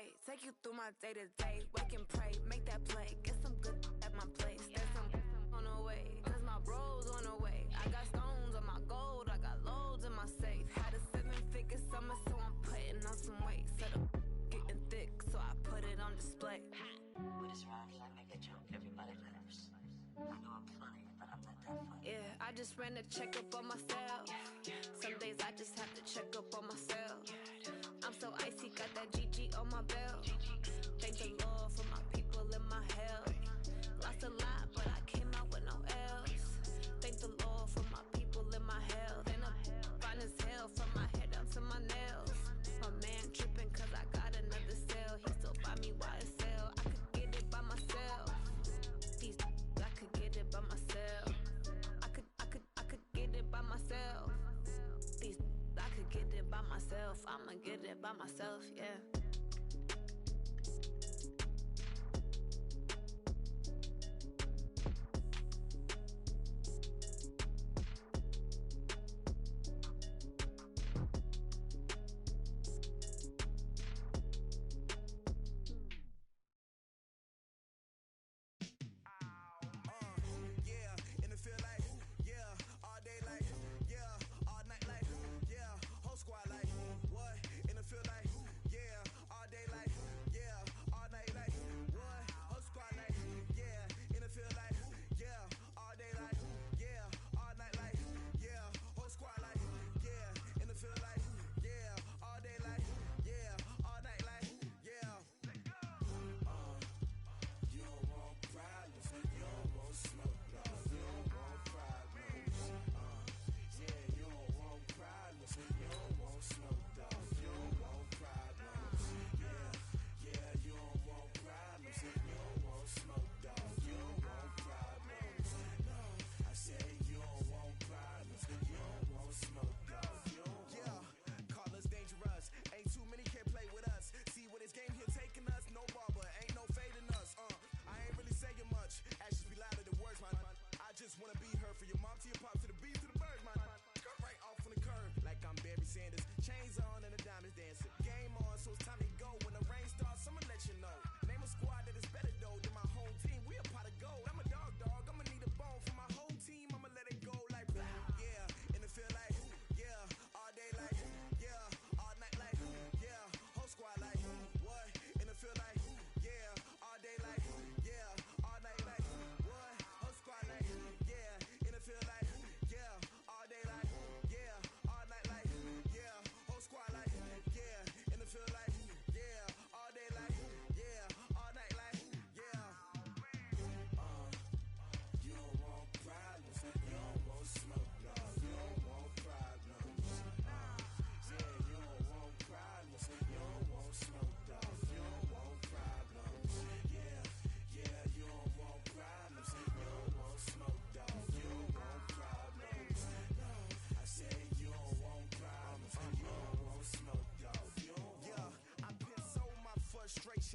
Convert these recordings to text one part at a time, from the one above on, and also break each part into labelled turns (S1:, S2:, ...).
S1: way. Take you through my day-to-day. Wake and pray, make that play. Get some good at my place. There's some on the way, cause my bro's on the way. I got stones on my gold, I got loads in my safe. Had a 7-figure summer, so I'm putting on some weight. Said I'm getting thick, so I put it on display.
S2: With this rhyme, I make a joke everybody laughs. I know I'm funny, but I'm not that funny.
S1: Yeah, I just ran a checkup on myself. Some days I just have to check up on myself. I'm so icy, got that GG on my belt. Thank the Lord for my people in my health. Lost a lot, but I came out with no else. Thank the Lord for my people in my health. And I'm fine as hell from my head down to my nails. My man tripping cause I got another sale. He still buy me YSL. I could get it by myself. These I could get it by myself. I could get it by myself. These I could get it by myself. I'ma get it by myself, yeah.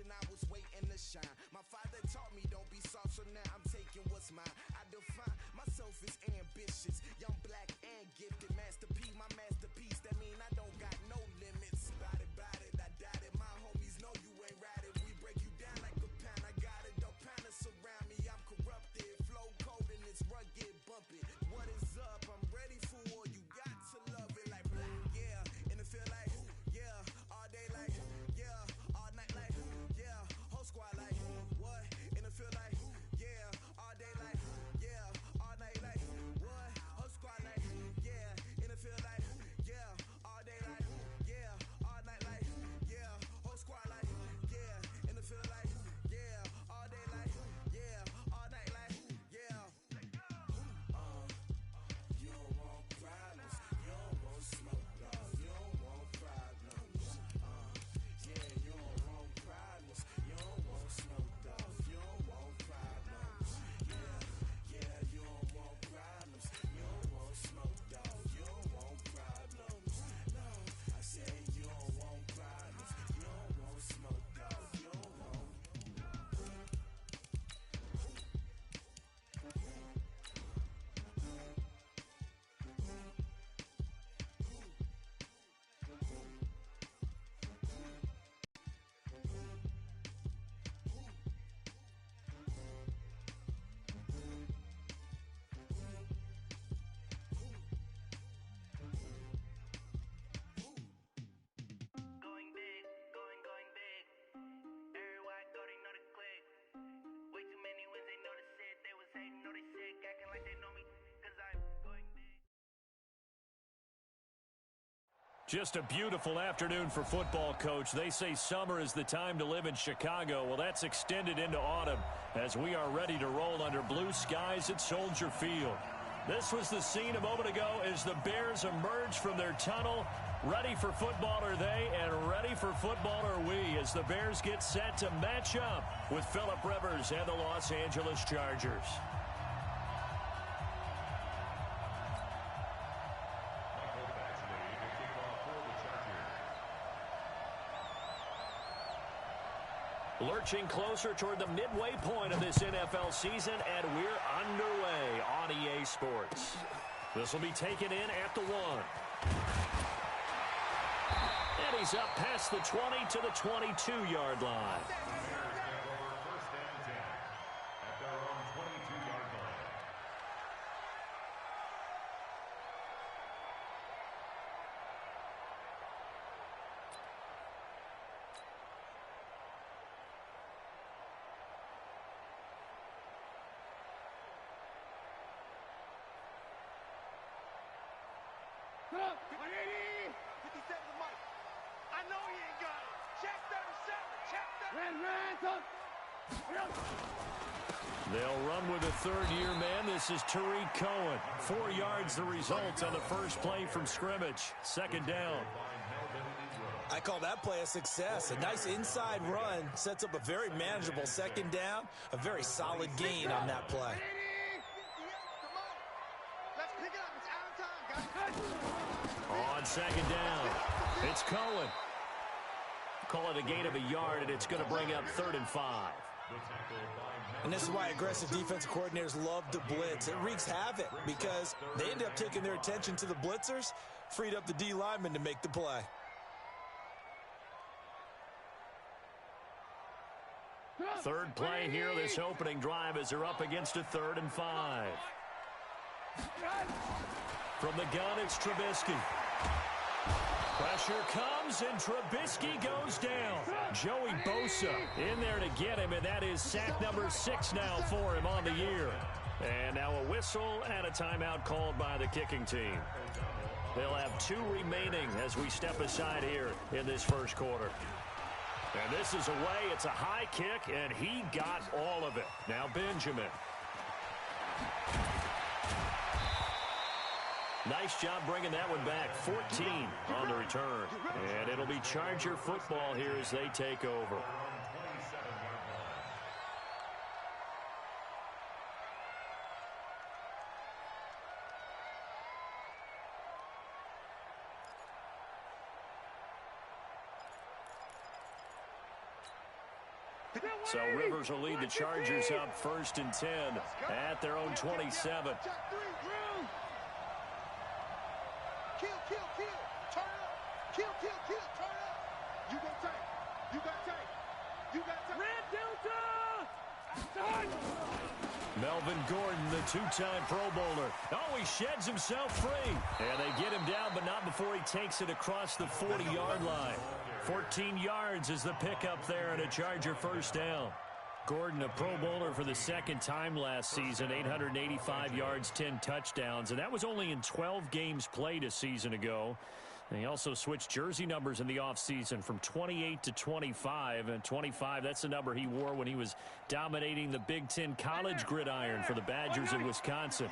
S3: I was waiting to shine. My father taught me don't be soft, so now I'm taking what's mine. I define myself as ambitious, young, black, and gifted. Master P, my masterpiece. That mean I don't got no limits. Bout it, I doubt it. My homies know you ain't ride it. We break you down like a pound. I got it, don't pound us around me. I'm corrupted, flow cold and it's rugged, bump it. What is up? I'm ready for war. You got to love it like black, yeah. And it feel like, yeah, all day like, yeah, all night like, yeah, whole squad like, what? And it feel like, yeah, all day like, yeah, all night like, what? Whole squad like, yeah, and it feel like, yeah, all day like, yeah, all night like, yeah, whole squad like, yeah, and it feel like, yeah, all day like, yeah, all night like, yeah. You
S4: Just a beautiful afternoon for football, Coach. They say summer is the time to live in Chicago. Well, that's extended into autumn as we are ready to roll under blue skies at Soldier Field. This was the scene a moment ago as the Bears emerged from their tunnel. Ready for football are they, and ready for football are we as the Bears get set to match up with Phillip Rivers and the Los Angeles Chargers. Lurching closer toward the midway point of this NFL season, and we're underway on EA Sports. This will be taken in at the 1. And he's up past the 20 to the 22-yard line. They'll run with a third-year man. This is Tariq Cohen. 4 yards the result on the first play from scrimmage. Second down.
S5: I call that play a success. A nice inside run sets up a very manageable second down. A very solid gain on that play.
S4: On second down, it's Cohen. Call it a gain of a yard, and it's going to bring up 3rd and 5.
S5: And this is why aggressive defensive coordinators love to blitz. It wreaks havoc because they end up taking their attention to the blitzers, freed up the D lineman to make the play.
S4: Third play here, this opening drive as they're up against a 3rd and 5. From the gun, it's Trubisky. Pressure comes, and Trubisky goes down. Joey Bosa in there to get him, and that is sack number 6 now for him on the year. And now a whistle and a timeout called by the kicking team. They'll have 2 remaining as we step aside here in this first quarter. And this is away. It's a high kick, and he got all of it. Now Benjamin. Nice job bringing that one back. 14 on the return. And it'll be Charger football here as they take over. So Rivers will lead the Chargers up 1st and 10 at their own 27. Melvin Gordon, the 2-time Pro Bowler. Oh, he sheds himself free. And they get him down, but not before he takes it across the 40-yard line. 14 yards is the pickup there and a Charger first down. Gordon, a Pro Bowler for the 2nd time last season, 885 yards, 10 touchdowns, and that was only in 12 games played a season ago. And he also switched jersey numbers in the offseason from 28 to 25, and 25, that's the number he wore when he was dominating the Big Ten college gridiron for the Badgers in Wisconsin.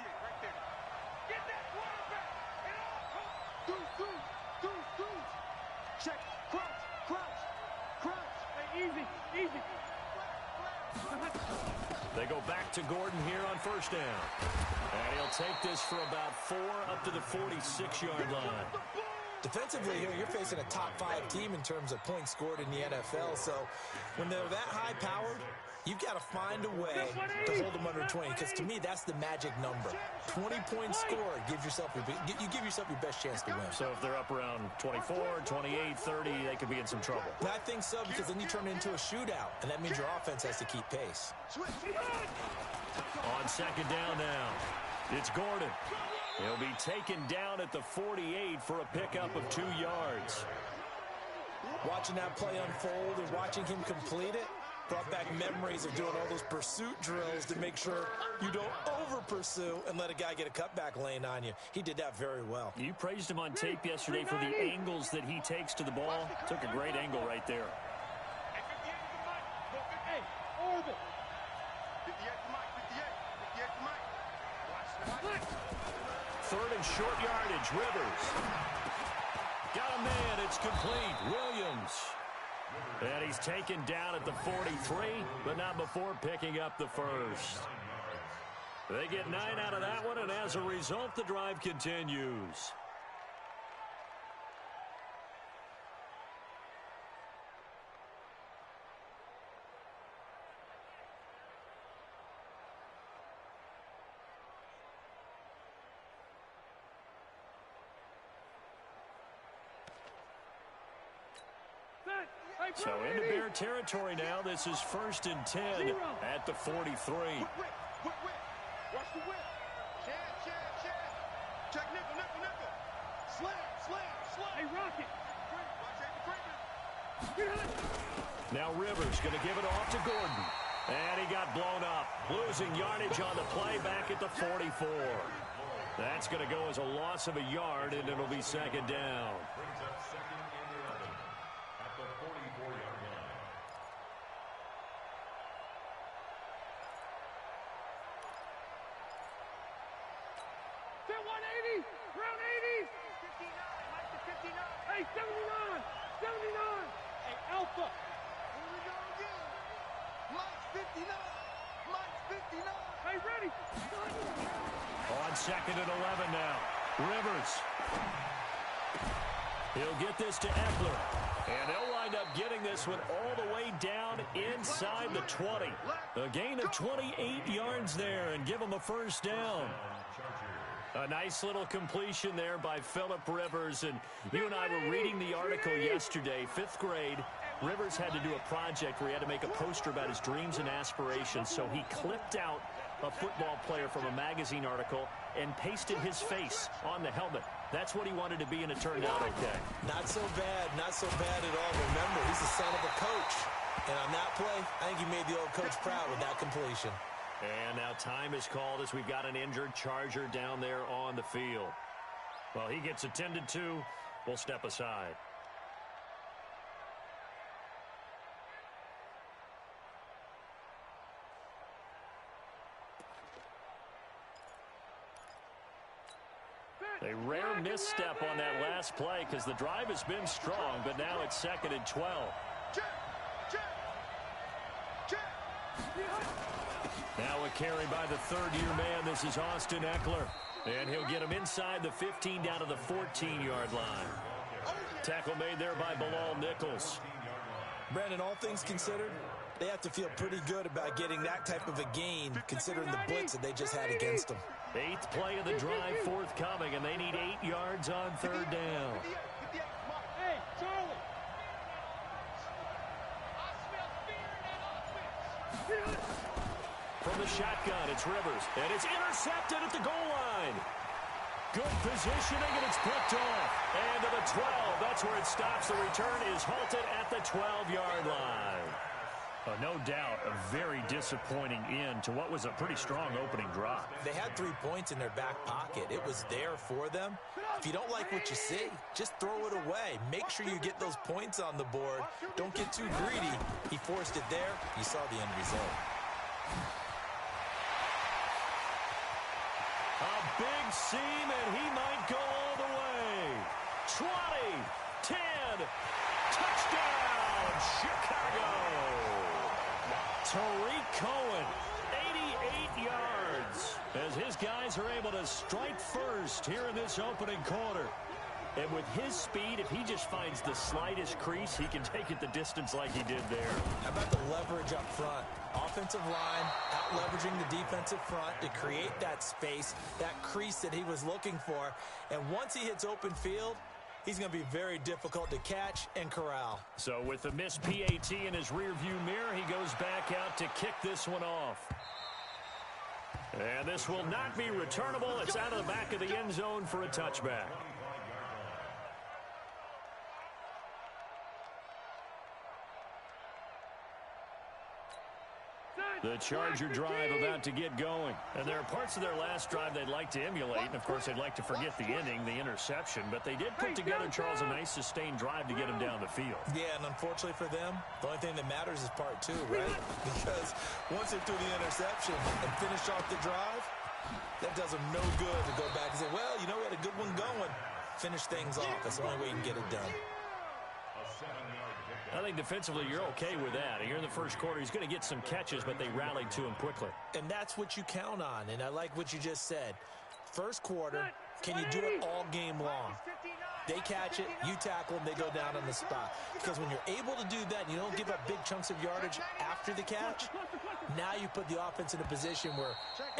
S4: They go back to Gordon here on first down. And he'll take this for about 4 up to the 46-yard line.
S5: Defensively here, you're facing a top 5 team in terms of points scored in the NFL. So when they're that high-powered, you've got to find a way to hold them under 20. Because to me, that's the magic number. 20 points scored gives yourself you give yourself your best chance to win.
S4: So if they're up around 24, 28, 30, they could be in some trouble.
S5: I think so, because then you turn it into a shootout, and that means your offense has to keep pace.
S4: On second down now, it's Gordon. He'll be taken down at the 48 for a pickup of 2 yards.
S5: Watching that play unfold and watching him complete it, Brought back memories of doing all those pursuit drills to make sure you don't over-pursue and let a guy get a cutback lane on you. He did that very well.
S4: You praised him on tape yesterday for the angles that he takes to the ball. Took a great angle right there. Third and short yardage, Rivers. Got a man, it's complete. Williams. And he's taken down at the 43, but not before picking up the first. They get 9 out of that one, and as a result, the drive continues. So into Bear territory now. This is 1st and 10 at the 43.
S6: Watch the whip. Check nickel. Slam. Hey, Rocket.
S4: Now Rivers going to give it off to Gordon. And he got blown up. Losing yardage on the play back at the 44. That's going to go as a loss of a yard, and it'll be 2nd down.
S6: Hey, 79! Hey, Alpha! Here we go again! Mike's 59! Hey, ready!
S4: On 2nd and 11 now. Rivers. He'll get this to Eckler. And they'll wind up getting this one all the way down inside the 20. A gain of 28 yards there and give them a 1st down. A nice little completion there by Phillip Rivers. And you and I were reading the article yesterday, 5th grade. Rivers had to do a project where he had to make a poster about his dreams and aspirations. So he clipped out a football player from a magazine article and pasted his face on the helmet. That's what he wanted to be, and it turned out okay.
S5: Not so bad at all. Remember, he's the son of a coach. And on that play, I think he made the old coach proud with that completion.
S4: And now time is called as we've got an injured Charger down there on the field. Well, he gets attended to. We'll step aside. A rare misstep on that last play because the drive has been strong, but now it's 2nd and 12. Now a carry by the 3rd-year man. This is Austin Eckler. And he'll get him inside the 15 down to the 14-yard line. Tackle made there by Bilal Nichols.
S5: Brandon, all things considered, they have to feel pretty good about getting that type of a gain considering the blitz that they just had against them.
S4: 8th play of the drive forthcoming, and they need 8 yards on 3rd down.
S6: Hey, Charlie!
S4: From the shotgun, it's Rivers, and it's intercepted at the goal line. Good positioning, and it's picked off. And to the 12, that's where it stops. The return is halted at the 12-yard line. No doubt a very disappointing end to what was a pretty strong opening drive.
S5: They had 3 points in their back pocket. It was there for them. If you don't like what you see, just throw it away. Make sure you get those points on the board. Don't get too greedy. He forced it there. You saw the end result.
S4: A big seam, and he might go all the way. 20, 10, touchdown, Chicago. Tariq Cohen, 88 yards, as his guys are able to strike first here in this opening quarter. And with his speed, if he just finds the slightest crease, he can take it the distance like he did there.
S5: How about the leverage up front? Offensive line out-leveraging the defensive front to create that space, that crease that he was looking for. And once he hits open field, he's going to be very difficult to catch and corral.
S4: So with the missed PAT in his rearview mirror, he goes back out to kick this one off. And this will not be returnable. It's out of the back of the end zone for a touchback. The Charger drive about to get going. And there are parts of their last drive they'd like to emulate. And, of course, they'd like to forget the ending, the interception. But they did put together, Charles, a nice sustained drive to get him down the field.
S5: Yeah, and unfortunately for them, the only thing that matters is part two, right? Because once they threw the interception and finished off the drive, that does them no good to go back and say, well, you know, we had a good one going. Finish things off. That's the only way you can get it done.
S4: I think defensively you're okay with that. Here in the first quarter, he's going to get some catches, but they rallied to him quickly.
S5: And that's what you count on, and I like what you just said. First quarter, can you do it all game long? They catch it, you tackle them, they go down on the spot. Because when you're able to do that and you don't give up big chunks of yardage after the catch, now you put the offense in a position where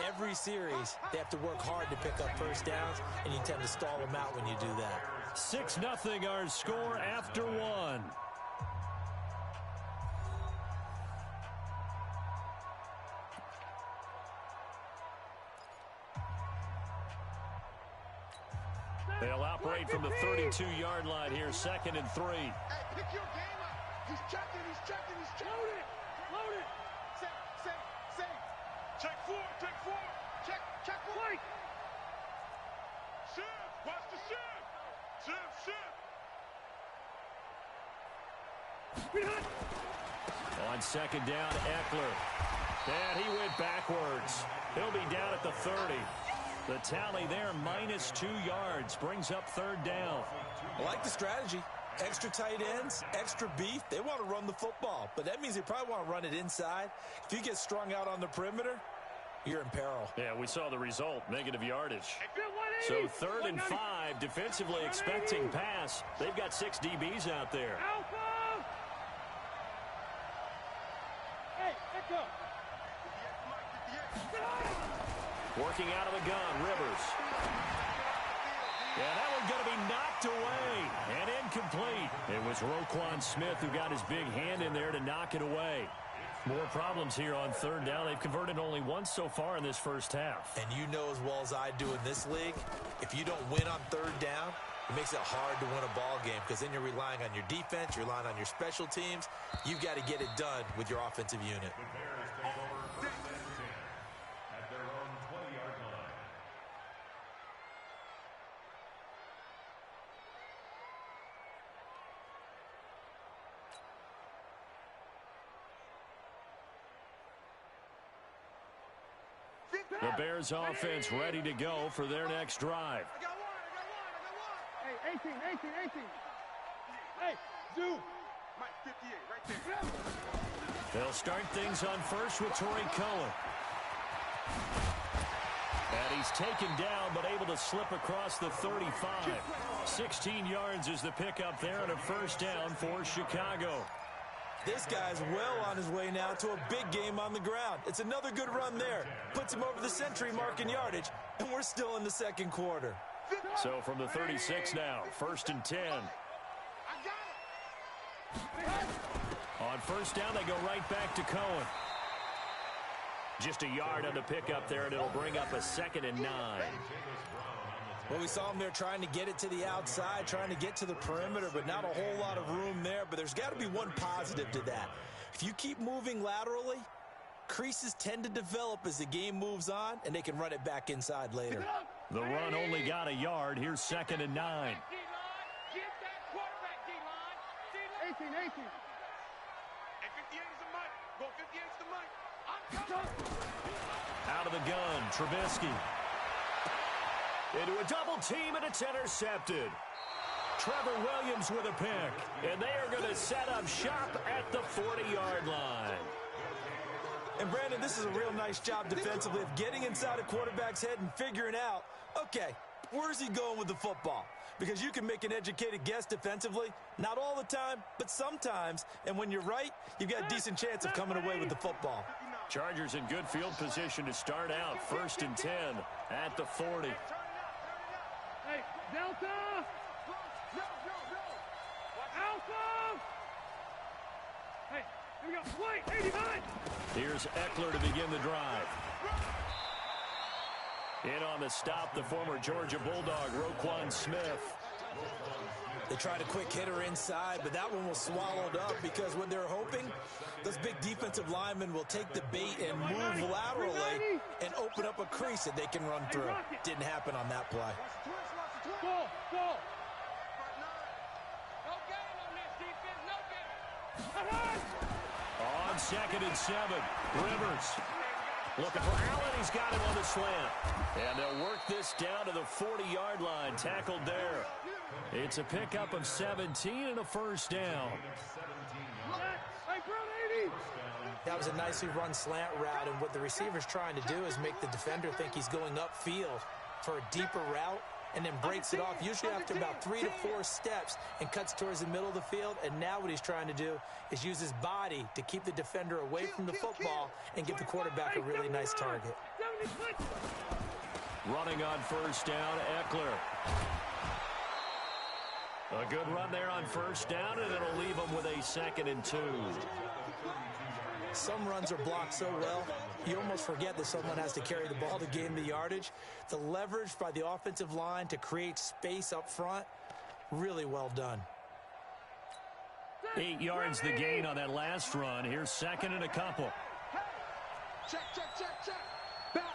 S5: every series they have to work hard to pick up first downs, and you tend to stall them out when you do that.
S4: 6-0 our score after one. They'll operate from the 32-yard line here, 2nd and 3.
S6: Hey, pick your game up. He's checking, he's checking, he's checking. Load it, load it. Say. Check four. Check four. Shift, watch the shift. Shift.
S4: On 2nd down, Eckler. And he went backwards. He'll be down at the 30. The tally there, -2 yards, brings up 3rd down.
S5: I like the strategy. Extra tight ends, extra beef. They want to run the football, but that means they probably want to run it inside. If you get strung out on the perimeter, you're in peril.
S4: Yeah, we saw the result, negative yardage. So 3rd and 5, defensively expecting pass. They've got 6 DBs out there.
S6: Alpha! Hey, Echo!
S4: Working out of the gun, Rivers. Yeah, that one's going to be knocked away and incomplete. It was Roquan Smith who got his big hand in there to knock it away. More problems here on 3rd down. They've converted only once so far in this first half.
S5: And you know as well as I do in this league, if you don't win on 3rd down, it makes it hard to win a ball game because then you're relying on your defense, you're relying on your special teams. You've got to get it done with your offensive unit.
S4: The Bears offense ready to go for their next drive.
S6: I got one. Hey, 18. Hey, Zoo. Mike, 58, right there.
S4: They'll start things on first with Torrey Cohen. And he's taken down, but able to slip across the 35. 16 yards is the pickup there, and a 1st down for Chicago.
S5: This guy's well on his way now to a big game on the ground. It's another good run there. Puts him over the century mark in yardage, and we're still in the 2nd quarter.
S4: So from the 36 now, 1st and 10. On 1st down, they go right back to Cohen. Just a yard on the pickup there, and it'll bring up a 2nd and 9.
S5: Well, we saw him there trying to get it to the outside, trying to get to the perimeter, but not a whole lot of room there. But there's got to be one positive to that. If you keep moving laterally, creases tend to develop as the game moves on, and they can run it back inside later.
S4: The run only got a yard. Here's 2nd and 9.
S6: Get that quarterback, D-line. 18. Hey, 58 is the mic. Go 58 is the mic. I'm coming.
S4: Out of the gun, Trubisky. Into a double team, and it's intercepted. Trevor Williams with a pick, and they are going to set up shop at the 40-yard line.
S5: And, Brandon, this is a real nice job defensively of getting inside a quarterback's head and figuring out, okay, where's he going with the football? Because you can make an educated guess defensively, not all the time, but sometimes. And when you're right, you've got a decent chance of coming away with the football.
S4: Chargers in good field position to start out. 1st and 10 at the 40.
S6: Hey, Delta! Alpha! Hey, here we go. Wait, 89!
S4: Here's Eckler to begin the drive. In on the stop, the former Georgia Bulldog, Roquan Smith.
S5: They tried a quick hitter inside, but that one was swallowed up because what they're hoping, those big defensive linemen will take the bait and move laterally and open up a crease that they can run through. Didn't happen on that play.
S6: Go.
S4: On 2nd and 7, Rivers looking for Allen. He's got him on the slant. And they'll work this down to the 40-yard line. Tackled there. It's a pickup of 17 and a first down.
S5: That was a nicely run slant route, and what the receiver's trying to do is make the defender think he's going upfield for a deeper route, and then breaks it off, usually after about 3 to 4 steps, and cuts towards the middle of the field. And now what he's trying to do is use his body to keep the defender away from the football and give the quarterback a really nice target.
S4: Running on first down, Eckler. A good run there on first down, and it'll leave him with a 2nd and 2.
S5: Some runs are blocked so well, you almost forget that someone has to carry the ball to gain the yardage. The leverage by the offensive line to create space up front, really well done.
S4: 8 yards the gain on that last run. Here's 2nd and a couple.
S6: Check. Back.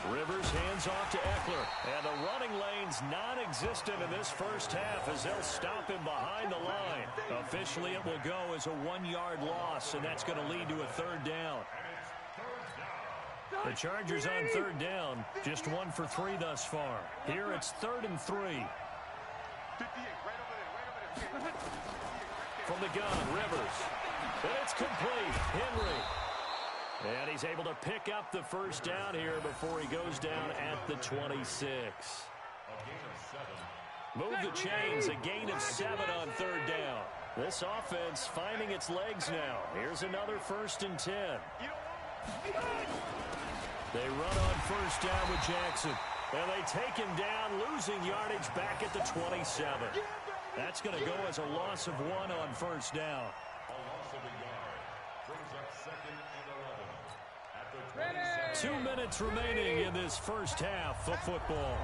S4: Rivers hands off to Eckler. And the running lane's non-existent in this first half as they'll stop him behind the line. Officially, it will go as a 1-yard loss, and that's going to lead to a 3rd down. The Chargers on 3rd down, just 1 for 3 thus far. Here it's 3rd and 3.
S6: 58, right over there.
S4: From the gun, Rivers. And it's complete. Henry. And he's able to pick up the first down here before he goes down at the 26. Move the chains, a gain of 7 on 3rd down. This offense finding its legs now. Here's another 1st and 10. They run on first down with Jackson. And they take him down, losing yardage back at the 27. That's going to go as a loss of 1 on first down.
S7: A loss of a yard brings up 2nd and 11 at the 27.
S4: 2 minutes remaining in this first half of football.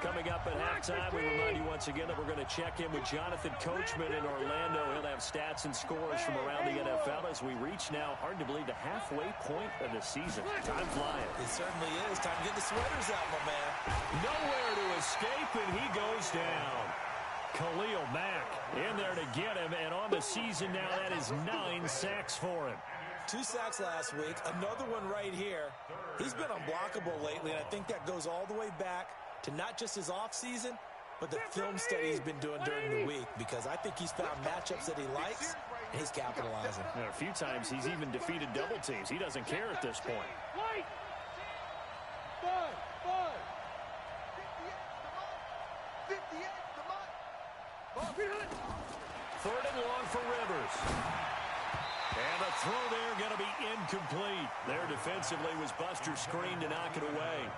S4: Coming up at halftime, we remind you once again that we're going to check in with Jonathan Coachman in Orlando. He'll have stats and scores from around the NFL as we reach now, hard to believe, the halfway point of the season. Time flying.
S5: It certainly is. Time to get the sweaters out, my man.
S4: Nowhere to escape, and he goes down. Khalil Mack in there to get him, and on the season now, that is 9 sacks for him.
S5: 2 sacks last week, another one right here. He's been unblockable lately, and I think that goes all the way back to not just his offseason, but the film study he's been doing during the week, because I think he's found matchups that he likes, and he's capitalizing.
S4: A few times he's even defeated double teams. He doesn't care at this point. Third and long for Rivers. And the throw there going to be incomplete. There defensively was Buster screen to knock it away.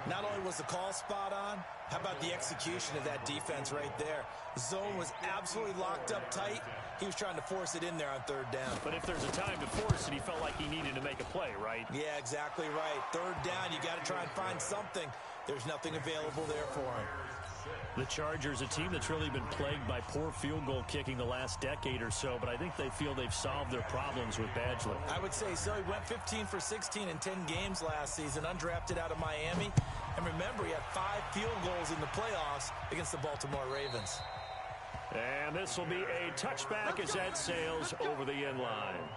S5: Not only was the call spot on, how about the execution of that defense right there? The zone was absolutely locked up tight. He was trying to force it in there on 3rd down.
S4: But if there's a time to force it, he felt like he needed to make a play, right?
S5: Yeah, exactly right. 3rd down, you got to try and find something. There's nothing available there for him.
S4: The Chargers, a team that's really been plagued by poor field goal kicking the last decade or so, but I think they feel they've solved their problems with Badgley.
S5: I would say so. He went 15 for 16 in 10 games last season, undrafted out of Miami. And remember, he had 5 field goals in the playoffs against the Baltimore Ravens.
S4: And this will be a touchback as that sails over the end line.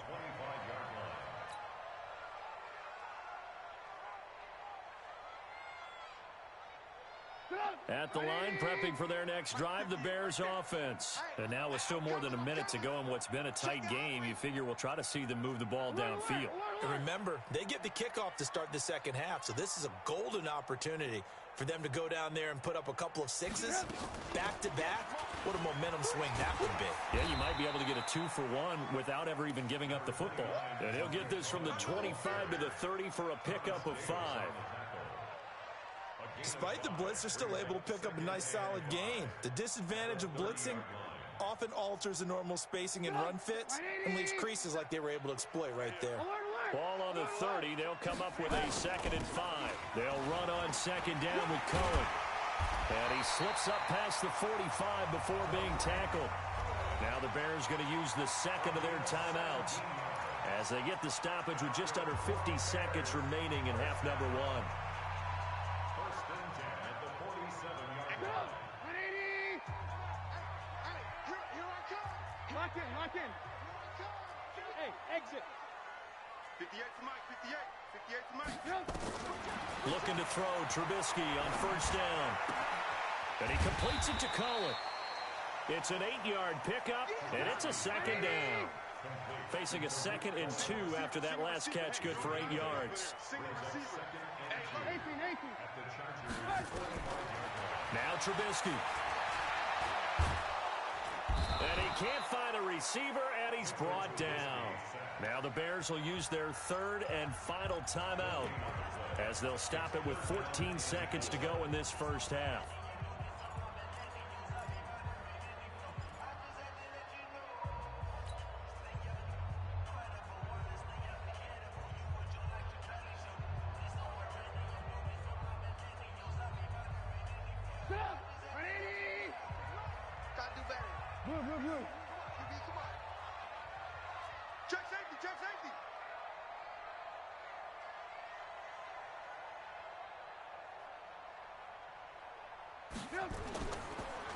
S4: At the line, prepping for their next drive, the Bears offense. And now with still more than a minute to go in what's been a tight game, you figure we'll try to see them move the ball downfield.
S5: And remember, they get the kickoff to start the second half, so this is a golden opportunity for them to go down there and put up a couple of 6s back-to-back. What a momentum swing that would be.
S4: Yeah, you might be able to get a 2-for-1 without ever even giving up the football. And he'll get this from the 25 to the 30 for a pickup of 5.
S5: Despite the blitz, they're still able to pick up a nice solid gain. The disadvantage of blitzing, often alters the normal spacing and run fits and leaves creases like they were able to exploit right there.
S4: Ball on the 30. They'll come up with a 2nd and 5. They'll run on 2nd down with Cohen. And he slips up past the 45 before being tackled. Now the Bears going to use the 2nd of their timeouts as they get the stoppage with just under 50 seconds remaining in half number 1.
S7: First and 10 at the 47-yard line.
S6: 180! Here I come! Lock in, lock in. Hey, exit. 58 to Mike, 58. 58 to Mike.
S4: Looking to throw Trubisky on 1st down. And he completes it to Cohen. It's an 8-yard pickup, and it's a 2nd down. Facing a 2nd and 2 after that last catch, good for 8 yards. Now Trubisky. And he can't find a receiver, and he's brought down. Now the Bears will use their 3rd and final timeout as they'll stop it with 14 seconds to go in this first half.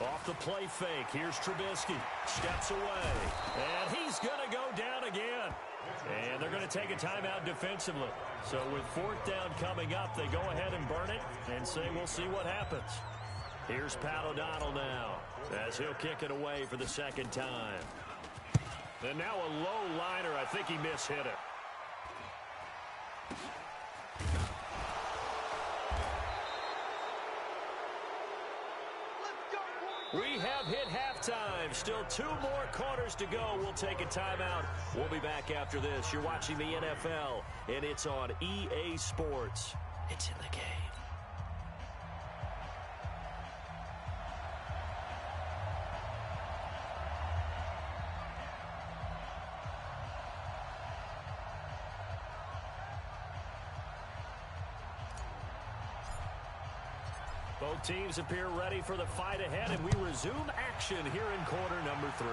S4: Off the play fake, here's Trubisky. Steps away, and he's going to go down again. And they're going to take a timeout defensively. So with 4th down coming up, they go ahead and burn it and say we'll see what happens. Here's Pat O'Donnell now as he'll kick it away for the 2nd time. And now a low liner. I think he mishit it. We have hit halftime. Still 2 more quarters to go. We'll take a timeout. We'll be back after this. You're watching the NFL, and it's on EA Sports. It's in the game. Both teams appear ready for the fight ahead, and we resume action here in quarter number 3.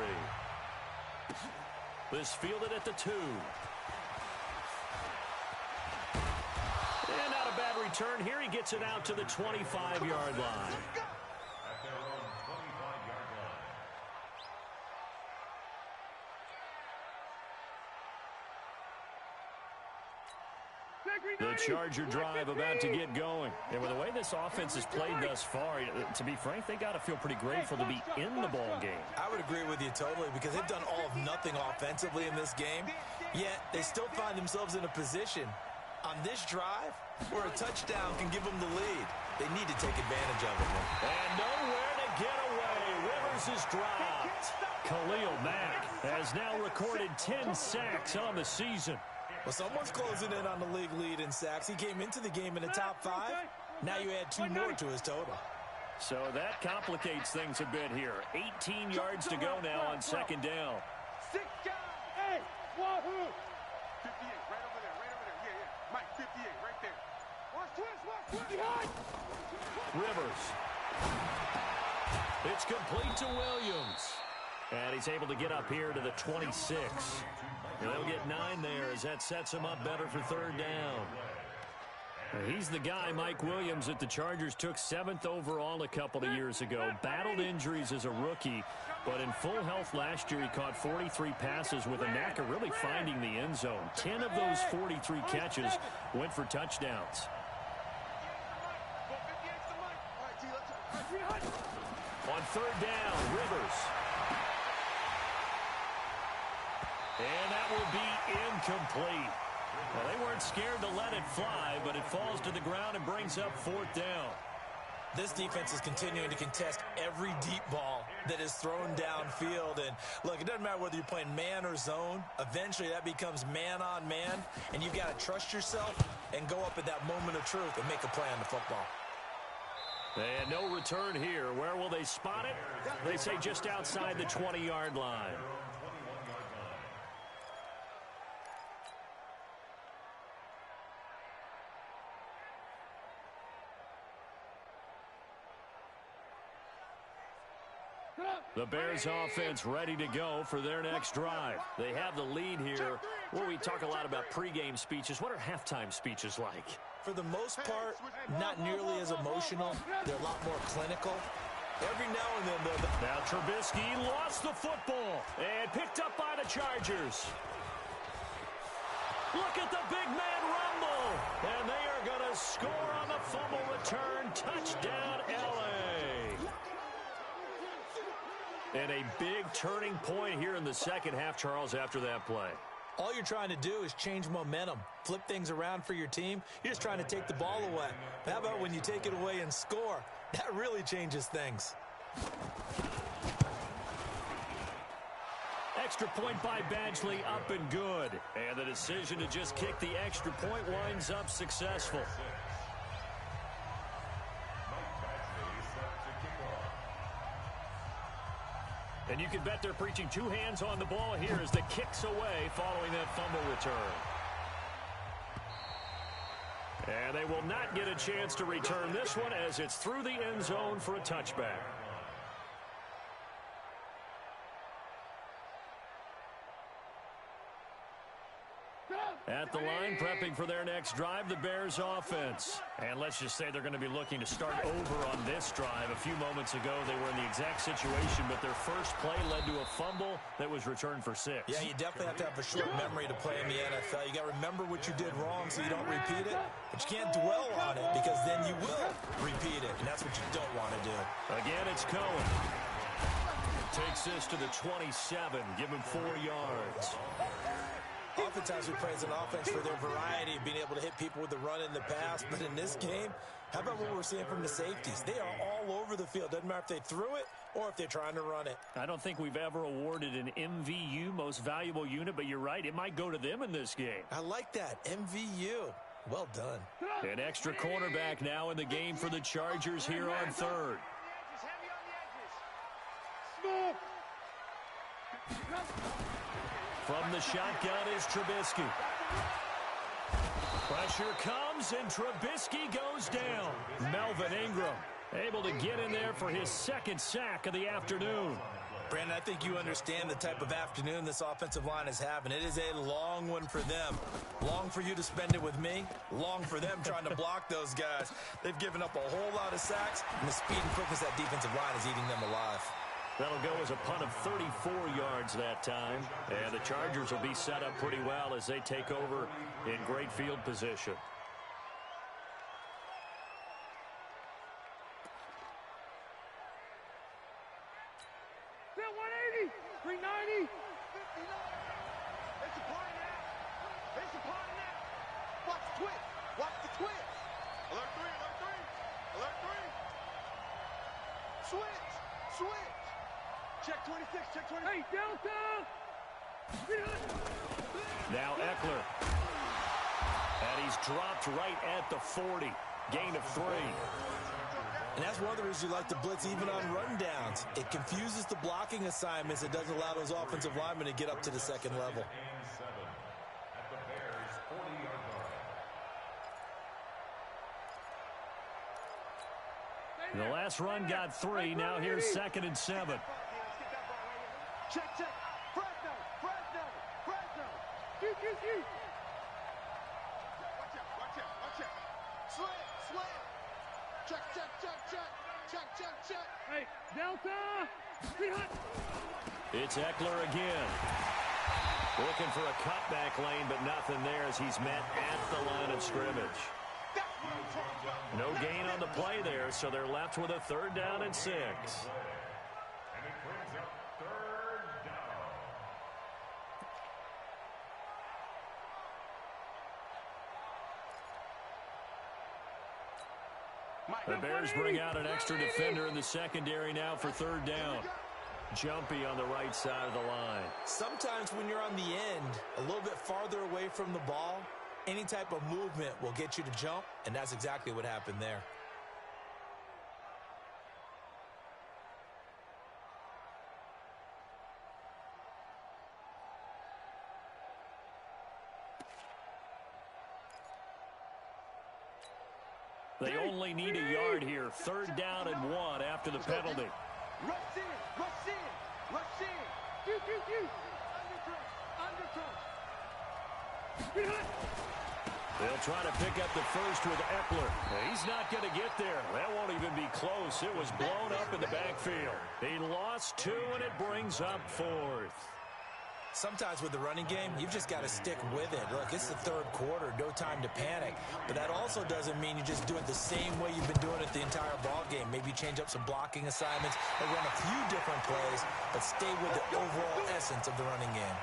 S4: This fielded at the 2. And not a bad return here. He gets it out to the 25-yard line.
S7: At their own 25-yard line.
S4: The Charger drive about to get going. And with the way this offense has played thus far, to be frank, they got to feel pretty grateful to be in the ball game.
S5: I would agree with you totally because they've done all of nothing offensively in this game, yet they still find themselves in a position on this drive where a touchdown can give them the lead. They need to take advantage of it.
S4: And nowhere to get away. Rivers is dropped. Khalil Mack has now recorded 10 sacks on the season.
S5: Well, someone's closing in on the league lead in sacks. He came into the game in the top 5. Now you add 2 more to his total.
S4: So that complicates things a bit here. 18 yards to go now on 2nd down.
S6: 6 guys. Hey, wahoo! 58, right over there, right over there. Yeah, yeah. Mike, 58, right there. Watch twist. Behind.
S4: Rivers. It's complete to Williams. And he's able to get up here to the 26. And they'll get 9 there as that sets him up better for 3rd down. He's the guy, Mike Williams, that the Chargers took 7th overall a couple of years ago. Battled injuries as a rookie, but in full health last year, he caught 43 passes with a knack of really finding the end zone. 10 of those 43 catches went for touchdowns. On 3rd down, Rivers. And that will be incomplete. Well, they weren't scared to let it fly, but it falls to the ground and brings up 4th down.
S5: This defense is continuing to contest every deep ball that is thrown downfield. And, look, it doesn't matter whether you're playing man or zone. Eventually, that becomes man-on-man, and you've got to trust yourself and go up at that moment of truth and make a play on the football.
S4: And no return here. Where will they spot it? They say just outside the 20-yard line. The Bears offense ready to go for their next drive. They have the lead here. Where we talk a lot about pregame speeches. What are halftime speeches like?
S5: For the most part, not nearly as emotional. They're a lot more clinical. Every now and then, though.
S4: Now Trubisky lost the football and picked up by the Chargers. Look at the big man rumble. And they are going to score on the fumble return. Touchdown, L.A. And a big turning point here in the second half, Charles, after that play.
S5: All you're trying to do is change momentum, flip things around for your team. You're just trying to take the ball away. But how about when you take it away and score? That really changes things.
S4: Extra point by Badgley, up and good. And the decision to just kick the extra point winds up successful. And you can bet they're preaching two hands on the ball here as the kick's away following that fumble return. And they will not get a chance to return this one as it's through the end zone for a touchback. At the line, prepping for their next drive, the Bears offense. And let's just say they're going to be looking to start over on this drive. A few moments ago, they were in the exact situation, but their first play led to a fumble that was returned for 6.
S5: Yeah, you definitely have to have a short memory to play in the NFL. You got to remember what you did wrong so you don't repeat it, but you can't dwell on it because then you will repeat it, and that's what you don't want to do.
S4: Again, it's Cohen. Takes this to the 27, give him 4 yards.
S5: Oftentimes we praise an offense for their variety of being able to hit people with the run and the pass. But in this game, how about what we're seeing from the safeties? They are all over the field. Doesn't matter if they threw it or if they're trying to run it.
S4: I don't think we've ever awarded an MVU, most valuable unit, but you're right. It might go to them in this game.
S5: I like that. MVU. Well done.
S4: An extra cornerback now in the game for the Chargers here on third. From the shotgun is Trubisky. Pressure comes, and Trubisky goes down. Melvin Ingram able to get in there for his second sack of the afternoon.
S5: Brandon, I think you understand the type of afternoon this offensive line is having. It is a long one for them. Long for you to spend it with me. Long for them trying to block those guys. They've given up a whole lot of sacks, and the speed and quickness of that defensive line is eating them alive.
S4: That'll go as a punt of 34 yards that time. And the Chargers will be set up pretty well as they take over in great field position.
S6: Bill 180, 390, 59. It's a party now. It's a party now. Watch the twist. Watch the twist. Alert 3, alert 3. Alert 3. Switch. Switch. Check 26, check 20. Hey, Delta!
S4: Now Eckler. And he's dropped right at the 40. Gain of 3.
S5: And that's one of the reasons you like to blitz even on rundowns. It confuses the blocking assignments. It doesn't allow those offensive linemen to get up to the second level.
S4: The last run got 3. Now here's 2nd and 7.
S6: Check, check. Fresno, Fresno, Fresno. Q. Watch out, watch out, watch out. Slam. Check, check, check, check. Check, check, check. Hey, Delta.
S4: It's Eckler again. Looking for a cutback lane, but nothing there as he's met at the line of scrimmage. No gain on the play there, so they're left with a 3rd down and 6. The Bears bring out an extra defender in the secondary now for 3rd down. Jumpy on the right side of the line.
S5: Sometimes when you're on the end, a little bit farther away from the ball, any type of movement will get you to jump, and that's exactly what happened there.
S4: They only need a yard here. 3rd down and 1 after the penalty.
S6: Rush in, rush in, rush in. Underthrow.
S4: They'll try to pick up the first with Eckler. He's not going to get there. That won't even be close. It was blown up in the backfield. He lost 2, and it brings up 4th.
S5: Sometimes with the running game, you've just got to stick with it. Look, it's the 3rd quarter, no time to panic. But that also doesn't mean you just do it the same way you've been doing it the entire ball game. Maybe change up some blocking assignments or run a few different plays, but stay with the overall essence of the running game.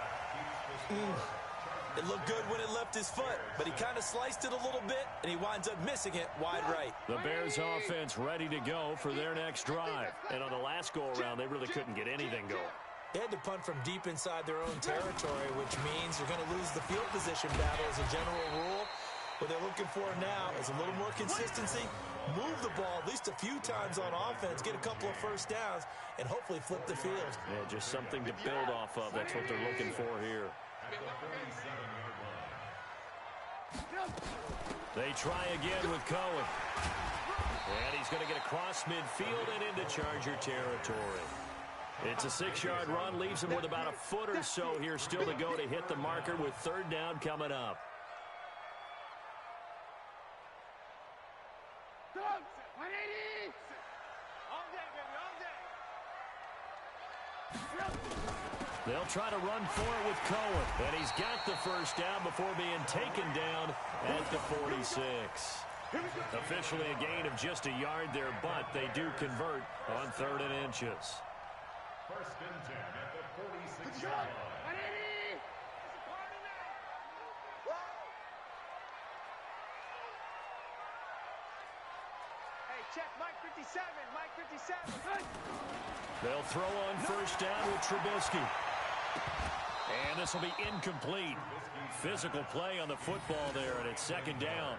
S5: It looked good when it left his foot, but he kind of sliced it a little bit, and he winds up missing it wide right.
S4: The Bears offense ready to go for their next drive. And on the last go-around, they really couldn't get anything going.
S5: They had to punt from deep inside their own territory, which means you're going to lose the field position battle as a general rule. What they're looking for now is a little more consistency, move the ball at least a few times on offense, get a couple of first downs, and hopefully flip the field.
S4: Yeah, just something to build off of. That's what they're looking for here. They try again with Cohen. And he's going to get across midfield and into Charger territory. It's a 6-yard run, leaves him with about a foot or so here still to go to hit the marker with 3rd down coming up. They'll try to run for it with Cohen. And he's got the first down before being taken down at the 46. Officially a gain of just a yard there, but they do convert on 3rd and inches.
S7: 1st and 10 at the 46-yard line.
S6: Hey, check Mike 57, Mike 57.
S4: They'll throw on 1st down with Trubisky. And this will be incomplete. Physical play on the football there, and it's 2nd down.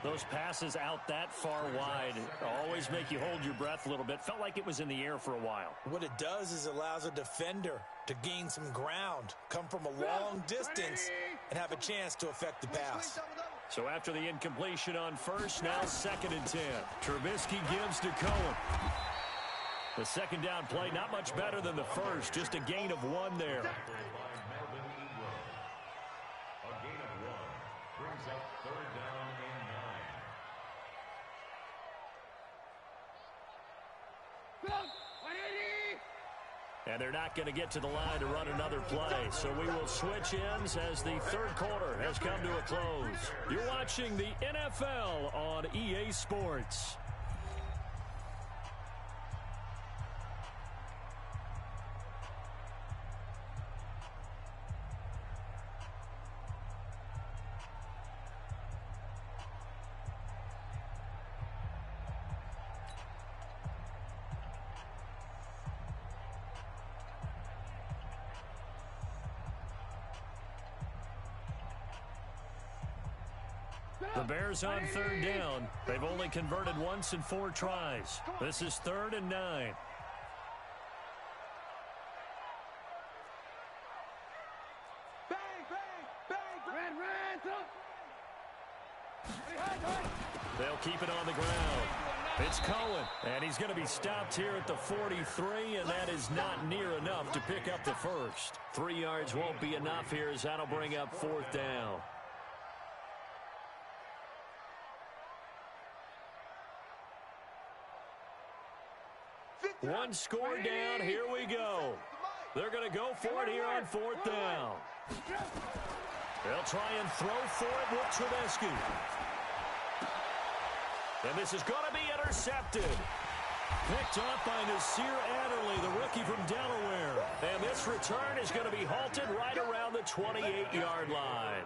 S4: Those passes out that far wide always make you hold your breath a little bit. Felt like it was in the air for a while.
S5: What it does is allows a defender to gain some ground, come from a long distance, and have a chance to affect the pass.
S4: So after the incompletion on 1st, now 2nd and 10. Trubisky gives to Cohen. The 2nd down play, not much better than the 1st, just a gain of 1 there.
S7: Brings up 3rd down and 9.
S4: And they're not going to get to the line to run another play. So we will switch ends as the 3rd quarter has come to a close. You're watching the NFL on EA Sports. The Bears on 3rd down. They've only converted once in 4 tries. This is 3rd and 9.
S6: Bang, bang, bang.
S4: They'll keep it on the ground. It's Cohen, and he's going to be stopped here at the 43, and that is not near enough to pick up the first. 3 yards won't be enough here as that'll bring up 4th down. One score down. Here we go. They're going to go for it here on 4th down. They'll try and throw for it with Trubisky. And this is going to be intercepted. Picked off by Nasir Adderley, the rookie from Delaware. And this return is going to be halted right around the 28-yard line.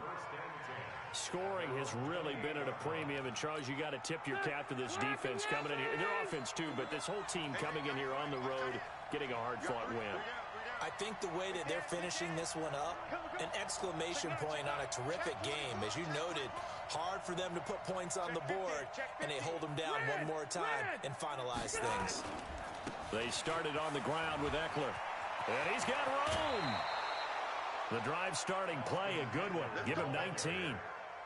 S4: Scoring has really been at a premium, and Charles, you got to tip your cap to this defense coming in here. Their offense too, but this whole team coming in here on the road, getting a hard-fought win.
S5: I think the way that they're finishing this one up, an exclamation point on a terrific game. As you noted, hard for them to put points on the board, and they hold them down one more time and finalize things.
S4: They started on the ground with Eckler, and he's got room. The drive starting play, a good one. Give him 19.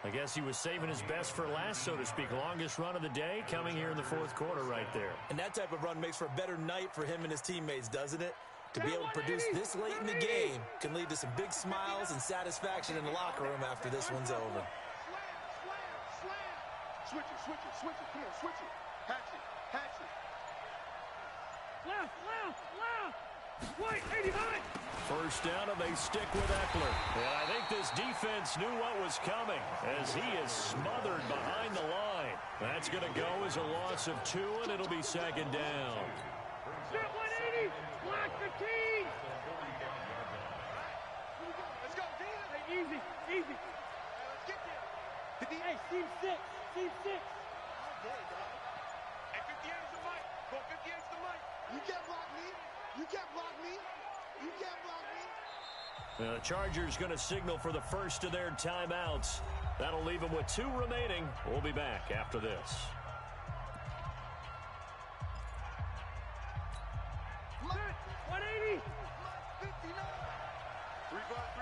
S4: I guess he was saving his best for last, so to speak. Longest run of the day coming here in the fourth quarter right there.
S5: And that type of run makes for a better night for him and his teammates, doesn't it? To be able to produce this late in the game can lead to some big smiles and satisfaction in the locker room after this one's over.
S6: Switch it. Come on, switch it. Hatch it. Left. White, 89.
S4: First down, and they stick with Eckler. And I think this defense knew what was coming as he is smothered behind the line. That's going to go as a loss of 2, and it'll be second down.
S6: Step 180. Block 15. Let's go, D. Hey, easy. Let's get there. Hey, team 6. Hey, 58 is the mic. Go, 58 is the mic. You can't block me.
S4: The Chargers going to signal for the first of their timeouts. That'll leave them with 2 remaining. We'll be back after this.
S6: Set, 180. 59. 3 butt.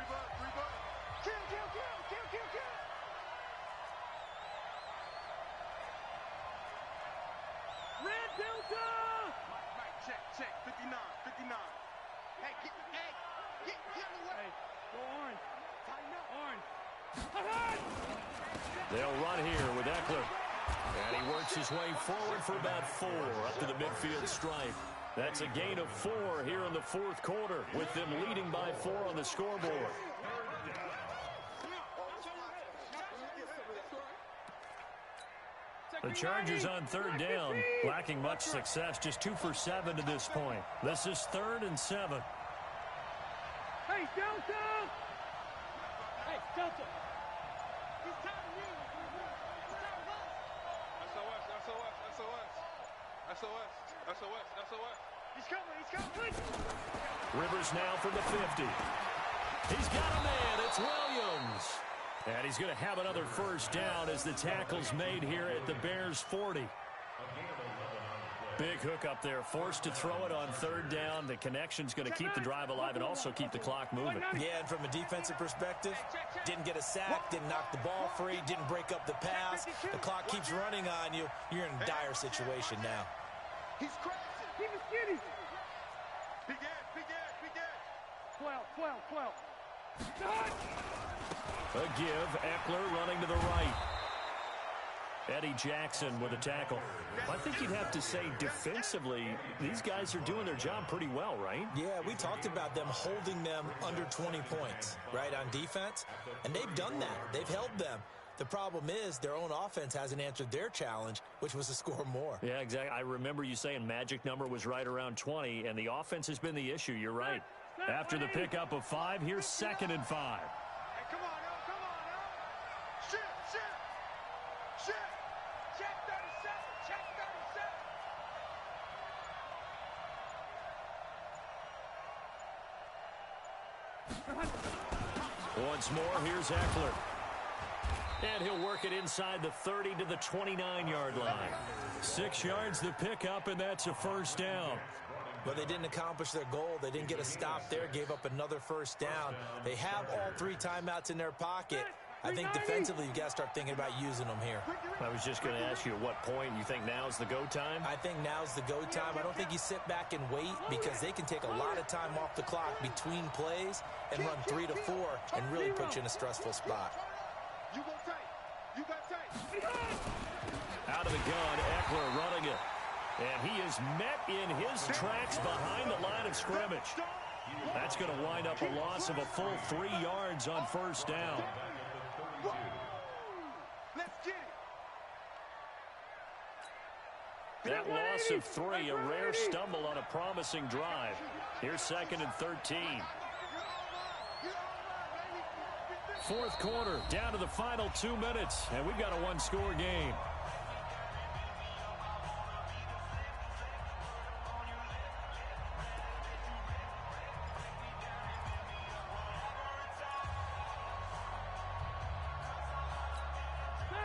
S6: Kill. Red Delta. Mike, check. 59. Hey, get away. Hey, go orange. Tighten up. Orange.
S4: They'll run here with Eckler. And he works his way forward for about 4 up to the midfield stripe. That's a gain of 4 here in the fourth quarter with them leading by 4 on the scoreboard. The Chargers on third down, lacking much success, just 2 for 7 to this point. This is 3rd and 7.
S6: Hey, Delta! Hey, Delta! He's tired of you. SOS. He's coming.
S4: Rivers now from the 50. He's got a man. It's Williams. And he's going to have another first down as the tackle's made here at the Bears' 40. Big hook up there, forced to throw it on third down. The connection's going to keep the drive alive and also keep the clock moving.
S5: Yeah, and from a defensive perspective, didn't get a sack, didn't knock the ball free, didn't break up the pass. The clock keeps running on you. You're in a dire situation now.
S6: He's crazy. Keep it skinny. Big ass. 12.
S4: A give, Eckler running to the right. Eddie Jackson with a tackle. I think you'd have to say defensively, these guys are doing their job pretty well, right?
S5: Yeah, we talked about them holding them under 20 points, right, on defense. And they've done that. They've held them. The problem is their own offense hasn't answered their challenge, which was to score more.
S4: Yeah, exactly. I remember you saying magic number was right around 20, and the offense has been the issue. You're right. After the pickup of 5, here's 2nd and 5.
S6: Hey, come on, now. Shit. Check 37.
S4: Once more, here's Eckler. And he'll work it inside the 30 to the 29-yard line. 6 yards the pickup, and that's a first down.
S5: But they didn't accomplish their goal. They didn't get a stop there, gave up another first down. They have all 3 timeouts in their pocket. I think defensively you've got to start thinking about using them here.
S4: I was just going to ask you at what point you think now's the go time?
S5: I think now's the go time. I don't think you sit back and wait because they can take a lot of time off the clock between plays and run 3 to 4 and really put you in a stressful spot.
S6: You got tight.
S4: Out of the gun, Eckler running it. And he is met in his tracks behind the line of scrimmage. That's going to wind up a loss of a full 3 yards on first down.
S6: Let's get it.
S4: That loss of 3, a rare stumble on a promising drive. Here's 2nd and 13. Fourth quarter, down to the final 2 minutes, and we've got a 1-score game.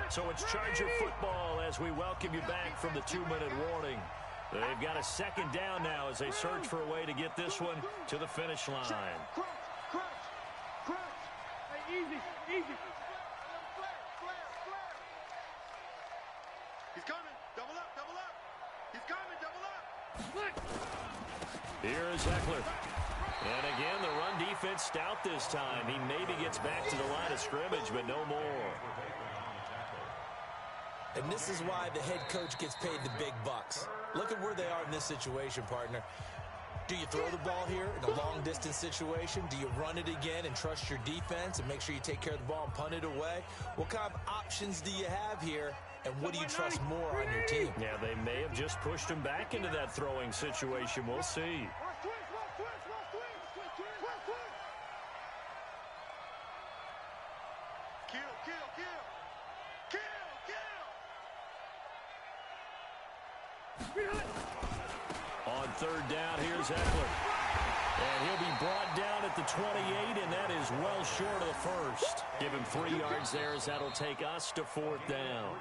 S4: So it's Charger football as we welcome you back from the 2-minute warning. They've got a 2nd down now as they search for a way to get this one to the finish line.
S6: Crunch. Hey, easy.
S4: Here is Eckler. And again, the run defense stout this time. He maybe gets back to the line of scrimmage, but no more.
S5: And this is why the head coach gets paid the big bucks. Look at where they are in this situation, partner. Do you throw the ball here in a long-distance situation? Do you run it again and trust your defense and make sure you take care of the ball and punt it away? What kind of options do you have here, and what do you trust more on your team?
S4: Yeah, they may have just pushed him back into that throwing situation. We'll see. On third down, here's Eckler. And he'll be brought down at the 28, and that is well short of the first. Give him 3 yards there as that'll take us to fourth down.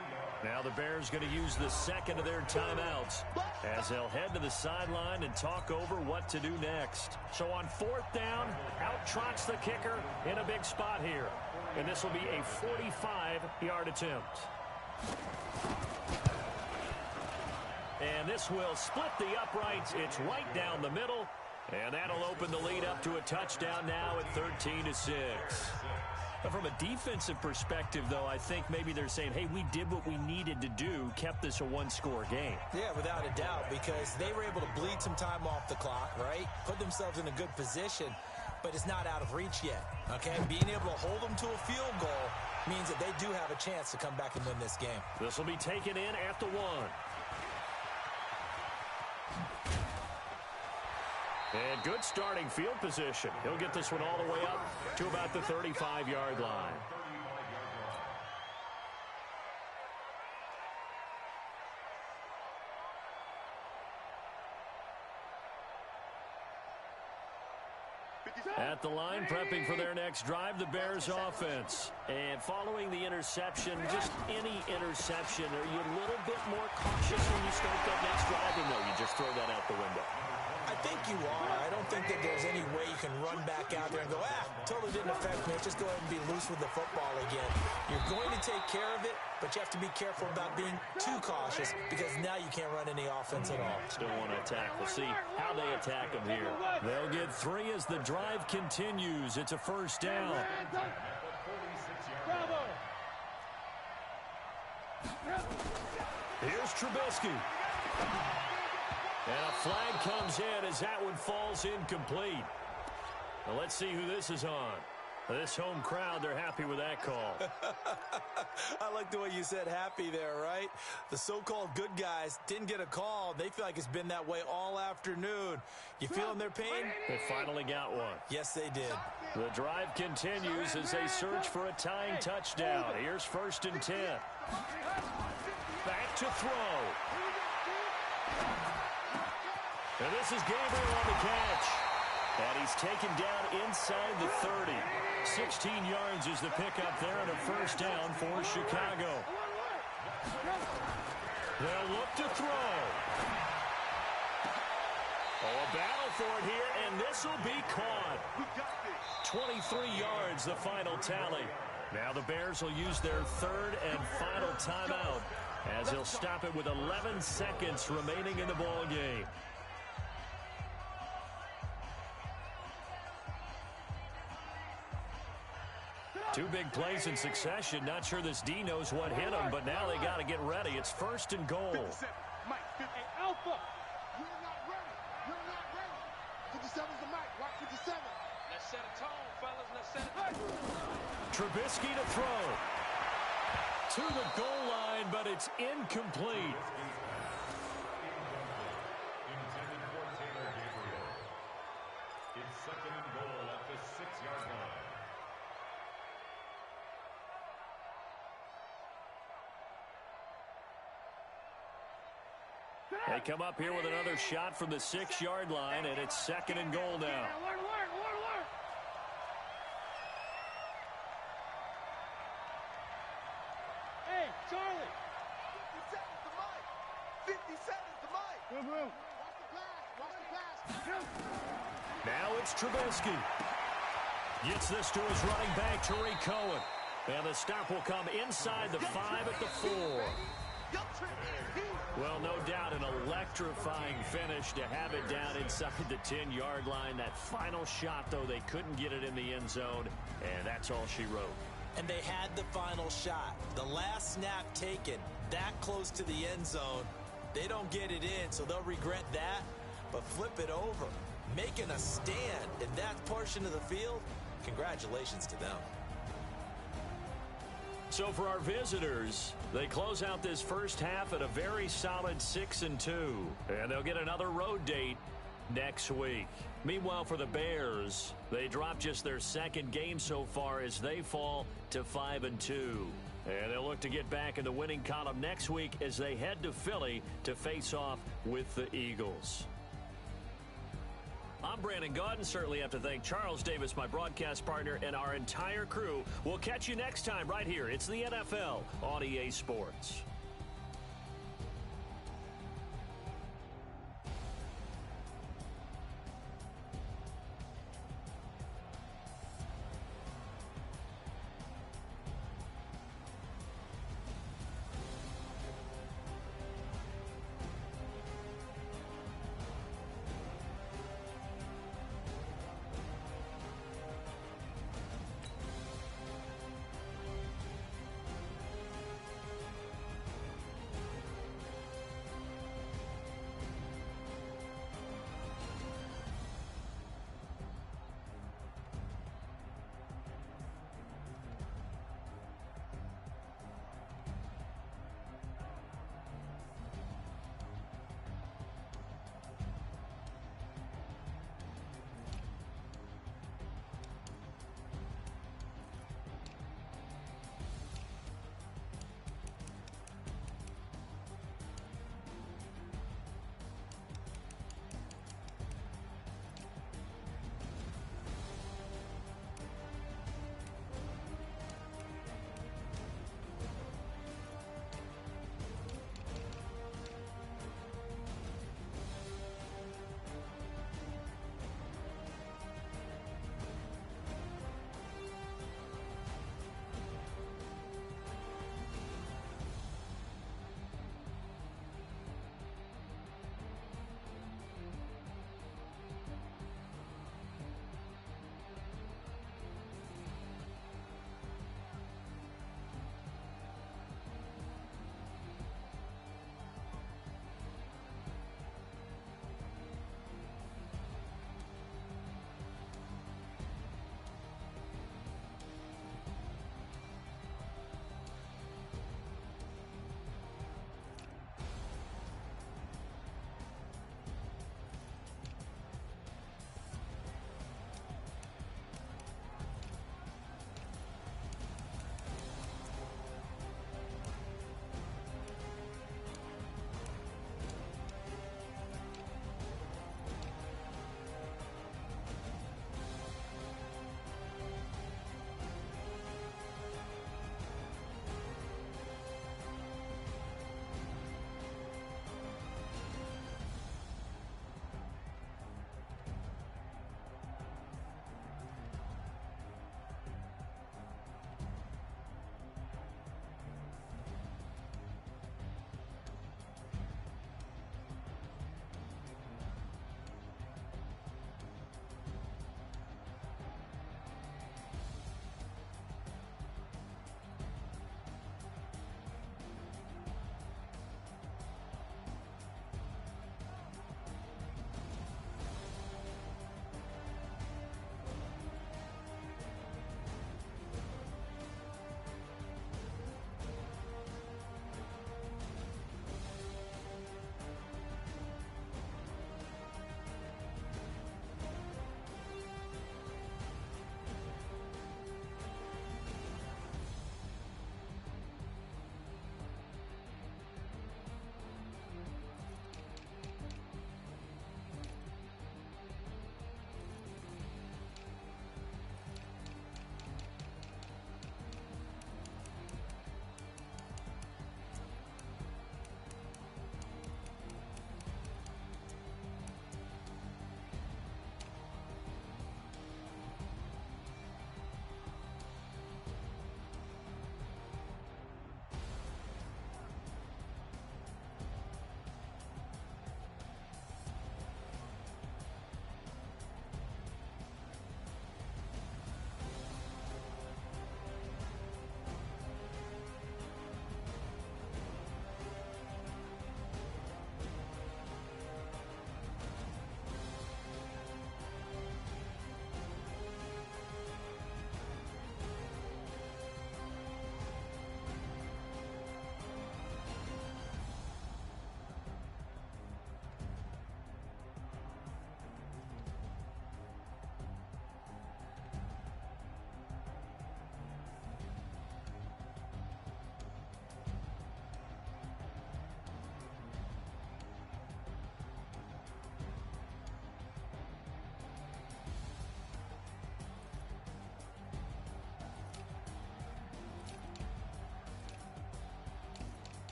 S4: Now the Bears going to use the second of their timeouts as they'll head to the sideline and talk over what to do next. So on fourth down, out trots the kicker in a big spot here. And this will be a 45-yard attempt. And this will split the uprights. It's right down the middle. And that'll open the lead up to a touchdown now at 13-6. But from a defensive perspective, though, I think maybe they're saying, hey, we did what we needed to do, kept this a one-score game.
S5: Yeah, without a doubt, because they were able to bleed some time off the clock, right? Put themselves in a good position, but it's not out of reach yet, okay? Being able to hold them to a field goal means that they do have a chance to come back and win this game.
S4: This will be taken in at the 1. And good starting field position. He'll get this one all the way up to about the 35-yard line. At the line, prepping for their next drive, the Bears offense. And following the interception, just any interception, are you a little bit more cautious when you start that next drive, or no, you just throw that out the window?
S5: I think you are. I don't think that there's any way you can run back out there and go, totally didn't affect me. Just go ahead and be loose with the football again. You're going to take care of it, but you have to be careful about being too cautious because now you can't run any offense at all.
S4: Still want to attack. We'll see how they attack them here. They'll get 3 as the drive continues. It's a first down. Here's Trubisky. And a flag comes in as that one falls incomplete. Now let's see who this is on. This home crowd, they're happy with that call.
S5: I like the way you said happy there, right? The so-called good guys didn't get a call. They feel like it's been that way all afternoon. You feeling their pain?
S4: They finally got one.
S5: Yes, they did.
S4: The drive continues as they search for a tying touchdown. Here's 1st and 10. Back to throw. And this is Gabriel on the catch. And he's taken down inside the 30. 16 yards is the pickup there and a first down for Chicago. They'll look to throw. Oh, a battle for it here, and this will be caught. 23 yards, the final tally. Now the Bears will use their 3rd and final timeout as they'll stop it with 11 seconds remaining in the ball game. Two big plays in succession. Not sure this D knows what hit him, but now they got to get ready. It's 1st and goal.
S6: Hey, Alpha. You're not ready. You're not ready. 57's the mic. Watch 57. Let's set a tone, fellas. Let's set a tone.
S4: Trubisky to throw. To the goal line, but it's incomplete.
S7: Intended for Taylor Gabriel. It's 2nd and goal at the 6-yard line.
S4: They come up here with another shot from the 6-yard line, and it's 2nd and goal now.
S6: Hey, Charlie. 57's the mic. 57's the mic. Watch the pass. Watch the pass.
S4: Now it's Trubisky. Gets this to his running back, Tariq Cohen. And the stop will come inside the 5 at the 4. Well, no doubt an electrifying finish to have it down inside the 10-yard line. That final shot, though, they couldn't get it in the end zone, and that's all she wrote.
S5: And they had the final shot. The last snap taken that close to the end zone. They don't get it in, so they'll regret that. But flip it over, making a stand in that portion of the field, congratulations to them.
S4: So for our visitors, they close out this first half at a very solid 6-2. And they'll get another road date next week. Meanwhile, for the Bears, they drop just their second game so far as they fall to 5-2. And they'll look to get back in the winning column next week as they head to Philly to face off with the Eagles. I'm Brandon Gaudin. Certainly have to thank Charles Davis, my broadcast partner, and our entire crew. We'll catch you next time right here. It's the NFL on EA Sports.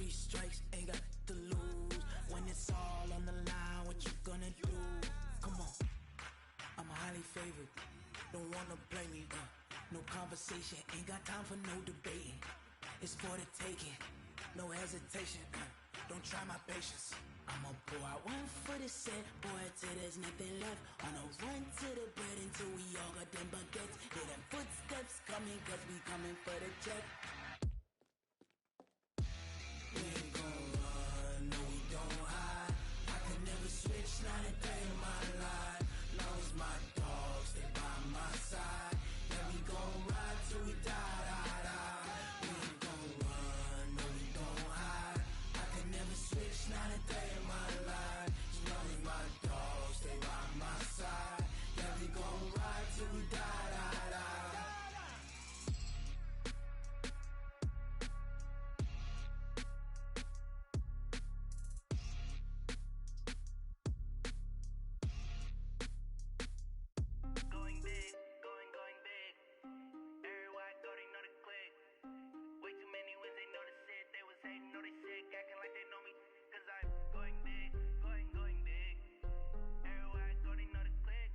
S8: 3 strikes, ain't got to lose. When it's all on the line, what you gonna do? Come on, I'm highly favored. Don't wanna play me, no conversation, ain't got time for no debating. It's for the taking, no hesitation, don't try my patience. I'ma pour out one for the set, boy, till there's nothing left. On a run to the bread until we all got them baguettes. Hear them footsteps coming, cause we coming for the check. We ain't gon' run, no we don't hide. I can never switch, not a day in my life. Long as my dogs stay by my side. Yeah, we gon' ride till we die, die, die. We ain't gon' run, no we don't hide. I can never switch, not a day in my life. As long as my dogs stay by my side. Yeah, we gon' ride till we die, die, die.
S9: Going big, going big. Everywhere I go, they know the click. Way too many wins, they know the shit. They was hating, know they sick, acting like they know me. Cause I'm going big, going big. Everywhere I go, they know the click.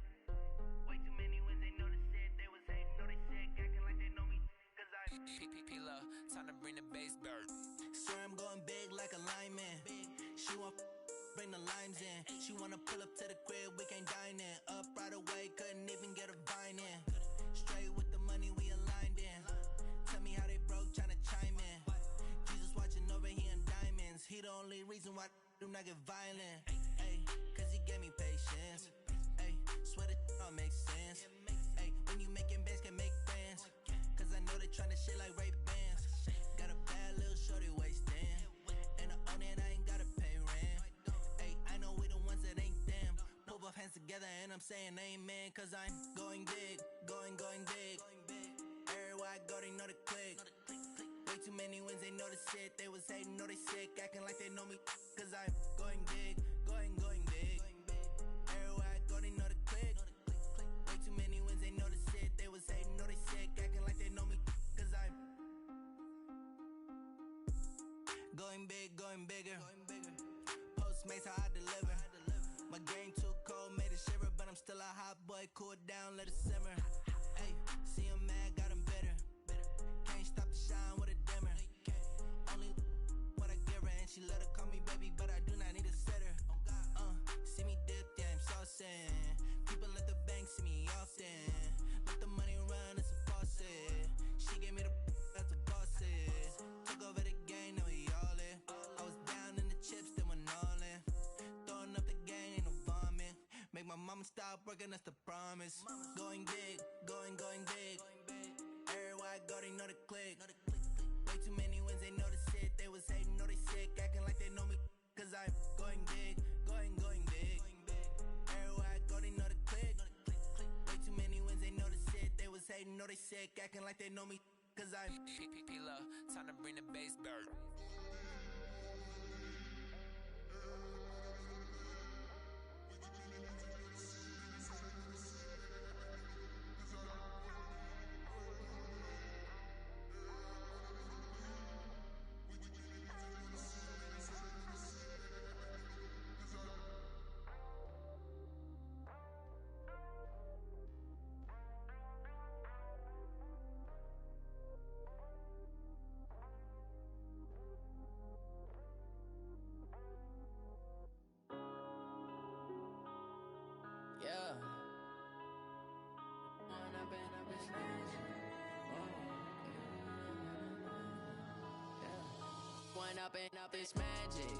S9: Way too many wins, they know the shit. They was hating, know they sick, acting like they know me. Cause I'm
S8: P-P-P-Love, time to bring the bass bird.
S3: Swear I'm going big like a lineman. She want bring the limes in. She wanna pull up to the crib, we can't dine in. Up right away, couldn't even get a vine in. Straight with the money, we aligned in. Tell me how they broke, tryna chime in. Jesus watching over, he in diamonds. He the only reason why do not get violent. Ay, cause he gave me patience. Ay, swear that all makes sense. Ay, when you making bands, can make friends. Cause I know they tryna shit like Ray-Bans. Got a bad little shorty wasting. And I own it, I ain't gotta pay rent. Ay, I know we the ones that ain't them. Put both hands together and I'm saying amen. Cause I'm going big, going big. Everywhere I go, they know the click. Way too many wins, they know the shit. They was hating, know they sick, acting like they know me. Cause I'm going big, going big. Everywhere I go, they know the click. Way too many wins, they know the shit. They was hating, know they sick, acting like they know me. Cause I'm going big, going bigger. Postmates how I deliver. My game too cold, made it shiver, but I'm still a hot boy. Cool it down, let it simmer. Hey, see him mad, got him bitter. Can't stop the shine with a dimmer. Only what I give her, and she let her call me baby, but I do not need a sitter. See me dip, yeah, I'm saucing. People let the bank see me often. Let the money run, it's a faucet. She gave me the that's a faucet. Took over the game, now we all in. I was down in the chips, then went all in. Throwing up the game, ain't no vomit. Make my mama stop working, that's the promise. Going big, going big. Everywhere I go, they know the click. Way too many wins, they know the shit. They was hating, know they sick, acting like they know me. Cause I'm going big, going big. Everywhere I go, they know the click. Way too many wins, they know the shit. They was hating, know they sick, acting like they know me. Cause I'm
S8: P-P-P-Love, time to bring the bass bird.
S10: Yeah. One up and up, it's magic.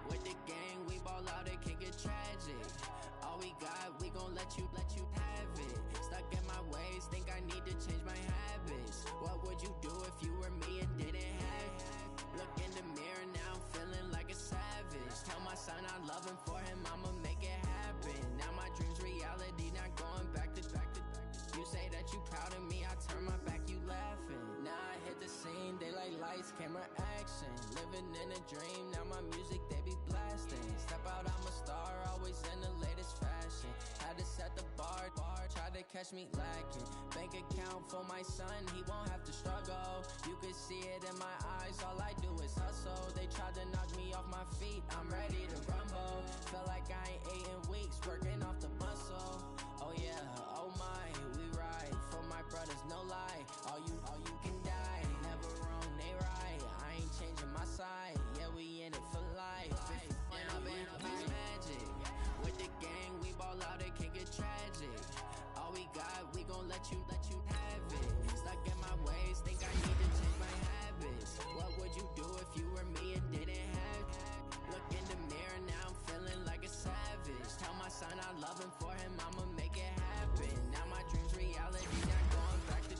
S10: With the gang, we ball out, it can get tragic. All we got, we gon' let you have it. Stuck in my ways, think I need to change my habits. What would you do if you were me and didn't have it? Look in the mirror, now I'm feeling like a savage. Tell my son I love him, for him I'ma make it happen. Now my dream's reality, not going back to. You say that you proud of me, I turn my back, you laughing. Now I hit the scene, daylight lights, camera action. Living in a dream, now my music, they be blasting. Step out, I'm a star, always in the latest fashion. Had to set the bar, try try to catch me lacking. Bank account for my son, he won't have to struggle. You can see it in my eyes, all I do is hustle. They tried to knock me off my feet, I'm ready to rumble. Feel like I ain't ate in weeks, working off the muscle. Oh yeah, oh my, we ride for my brothers, no lie. All you can die, never wrong, they right. I ain't changing my side, yeah, we in it for life. And I've been magic. With the gang, we ball out, it can get tragic. All we got, we gon' let you have it. Stuck in my ways, think I need to change my habits. What would you do if you were me and didn't have it? Look in the mirror, now I'm feeling like a savage. Tell my son I love him, for him I'ma make it happen. Now my dream's reality, not going back to.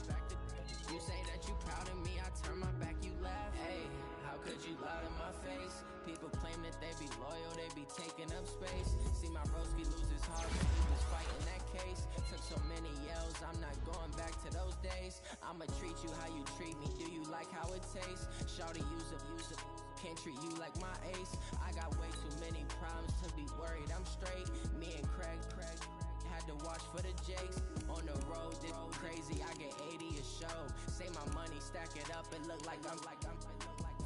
S10: You say that you proud of me, I turn my back, you laugh. Hey, how could you lie to my face? People claim that they be loyal, they be taking up space. See my broski lose his heart, but he was fighting that case. Took so many yells, I'm not going back to those days. I'ma treat you how you treat me, do you like how it tastes? Shawty, use up, can't treat you like my ace. I got way too many problems to be worried, I'm straight. Me and Craig had to watch for the Jakes. On the road, this crazy, I get 80 a show. Say my money, stack it up, it look like I'm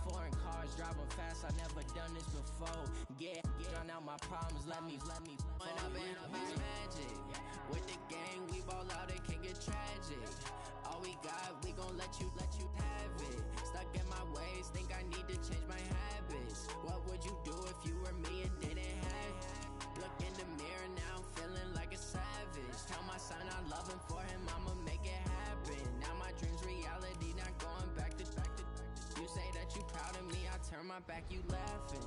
S10: foreign cars, driving fast, I never done this before. Get drown out my problems, let me When I've been magic. With the gang, we ball out, it can get tragic. All we got, we gon' let you have it. Stuck in my ways, think I need to change my habits. What would you do if you were me and didn't have it? Look in the mirror, now I'm feeling like a savage. Tell my son I love him, for him I'ma make it happen. Now my dream's reality, not going back to. You say that you proud of me, I turn my back, you laughing.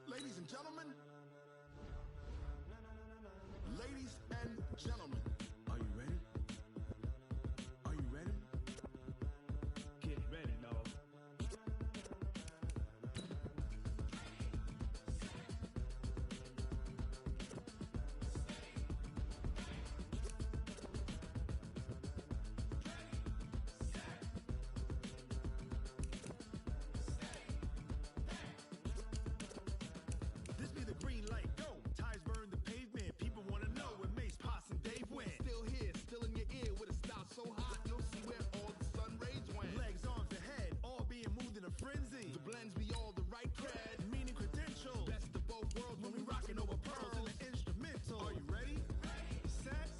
S6: Ladies and gentlemen, ladies and gentlemen, are you ready? Are you ready? Get ready, dog. This be the green light, go. Tires burn the pavement. People wanna know where Mace, Potts, and Dave went. Still here, still in your ear with a style so hot, you'll see where all the sun rays went. Legs, arms, and head, all being moved in a frenzy. The blends be all the right cred, meaning credentials. Best of both worlds when we rockin' over pearls in the instrumental. Are you ready? Set,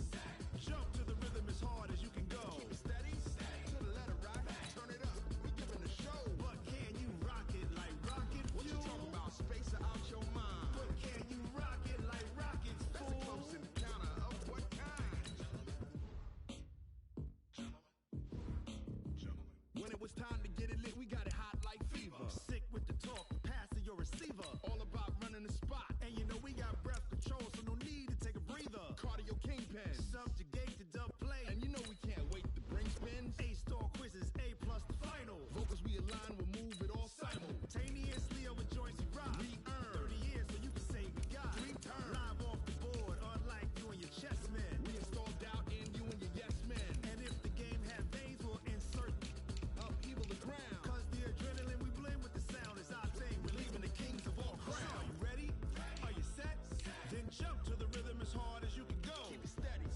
S6: jump to the rhythm as hard as you can go. Keep it steady, to the letter right. Turn it up, we giving a show. But can you rock it like rocket fuel? What you talking about? Space out your mind. But can you rock it like rockets, fool? That's a close encounter of what kind? Gentlemen. When it was time to get it lit, we got it hot like fever. Sick with the talk, pass to your receiver. All about running the spot. And you know we got breath control, so no need to take a breather. Cardio kingpin, subjugate the dub play. And you know we can't wait to bring spins. A-star quizzes, A+ the final. Vocals we align, we'll move it all simultaneously over joints we rock. We earn 30 years so you can say we got 3 turns. Live off the board, unlike you and your chess men. We install doubt in you and your yes men. And if the game had veins, we'll insert upheaval the ground. Cause the adrenaline we blend with the sound is our thing. We're leaving the kings of all crowns. Are you ready? Are you set? Then jump to the rhythm as hard as you can go. Keep it steady.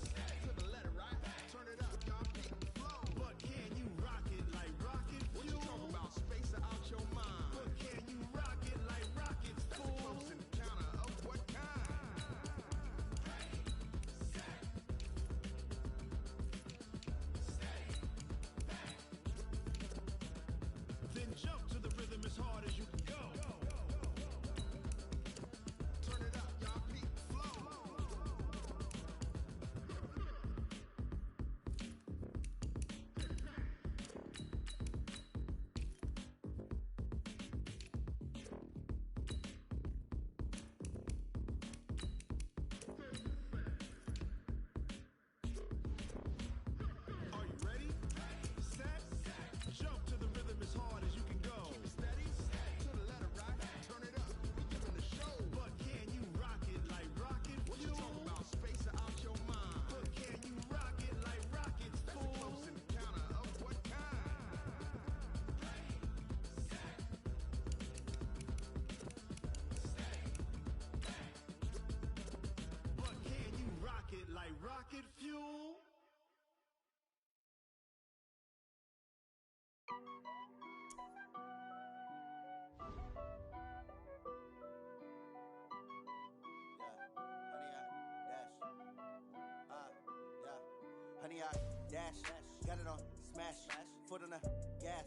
S11: Honey, I dash, got it on smash, foot on the gas.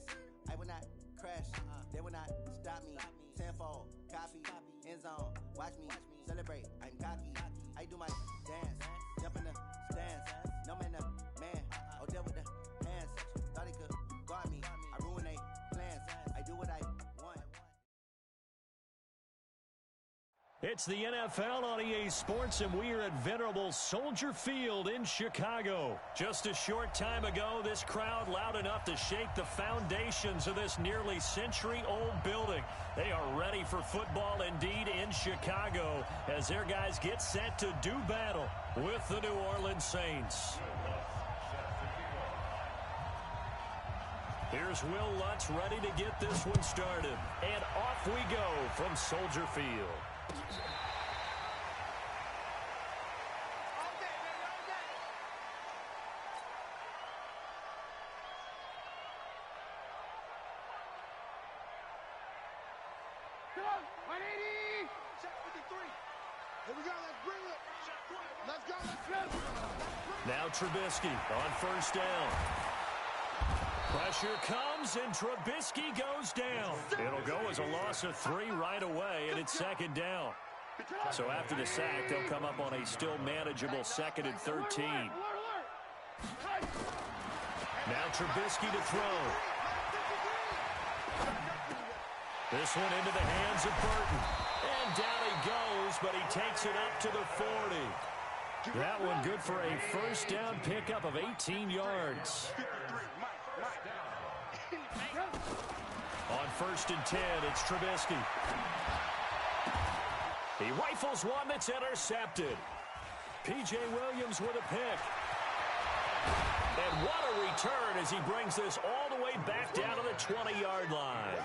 S11: I will not crash, they will not stop me. Tenfold, copy, end zone, watch me celebrate. I'm cocky, I do my dance, jump in the stands. No man, man, oh deal with the hands. Thought he could guard me, I ruin they plans. I do what I want.
S4: It's the NFL on EA Sports, and we are at venerable Soldier Field in Chicago. Just a short time ago, this crowd loud enough to shake the foundations of this nearly century-old building. They are ready for football indeed in Chicago as their guys get set to do battle with the New Orleans Saints. Here's Will Lutz ready to get this one started. And off we go from Soldier Field. Now Trubisky on first down. Pressure comes, and Trubisky goes down. It'll go as a loss of 3 right away, and it's second down. So after the sack, they'll come up on a still manageable 2nd and 13. Now Trubisky to throw. This one into the hands of Burton. And down he goes, but he takes it up to the 40. That one good for a first down pickup of 18 yards. On 1st and 10, it's Trubisky. He rifles one that's intercepted. P.J. Williams with a pick. And what a return as he brings this all the way back down to the 20-yard line.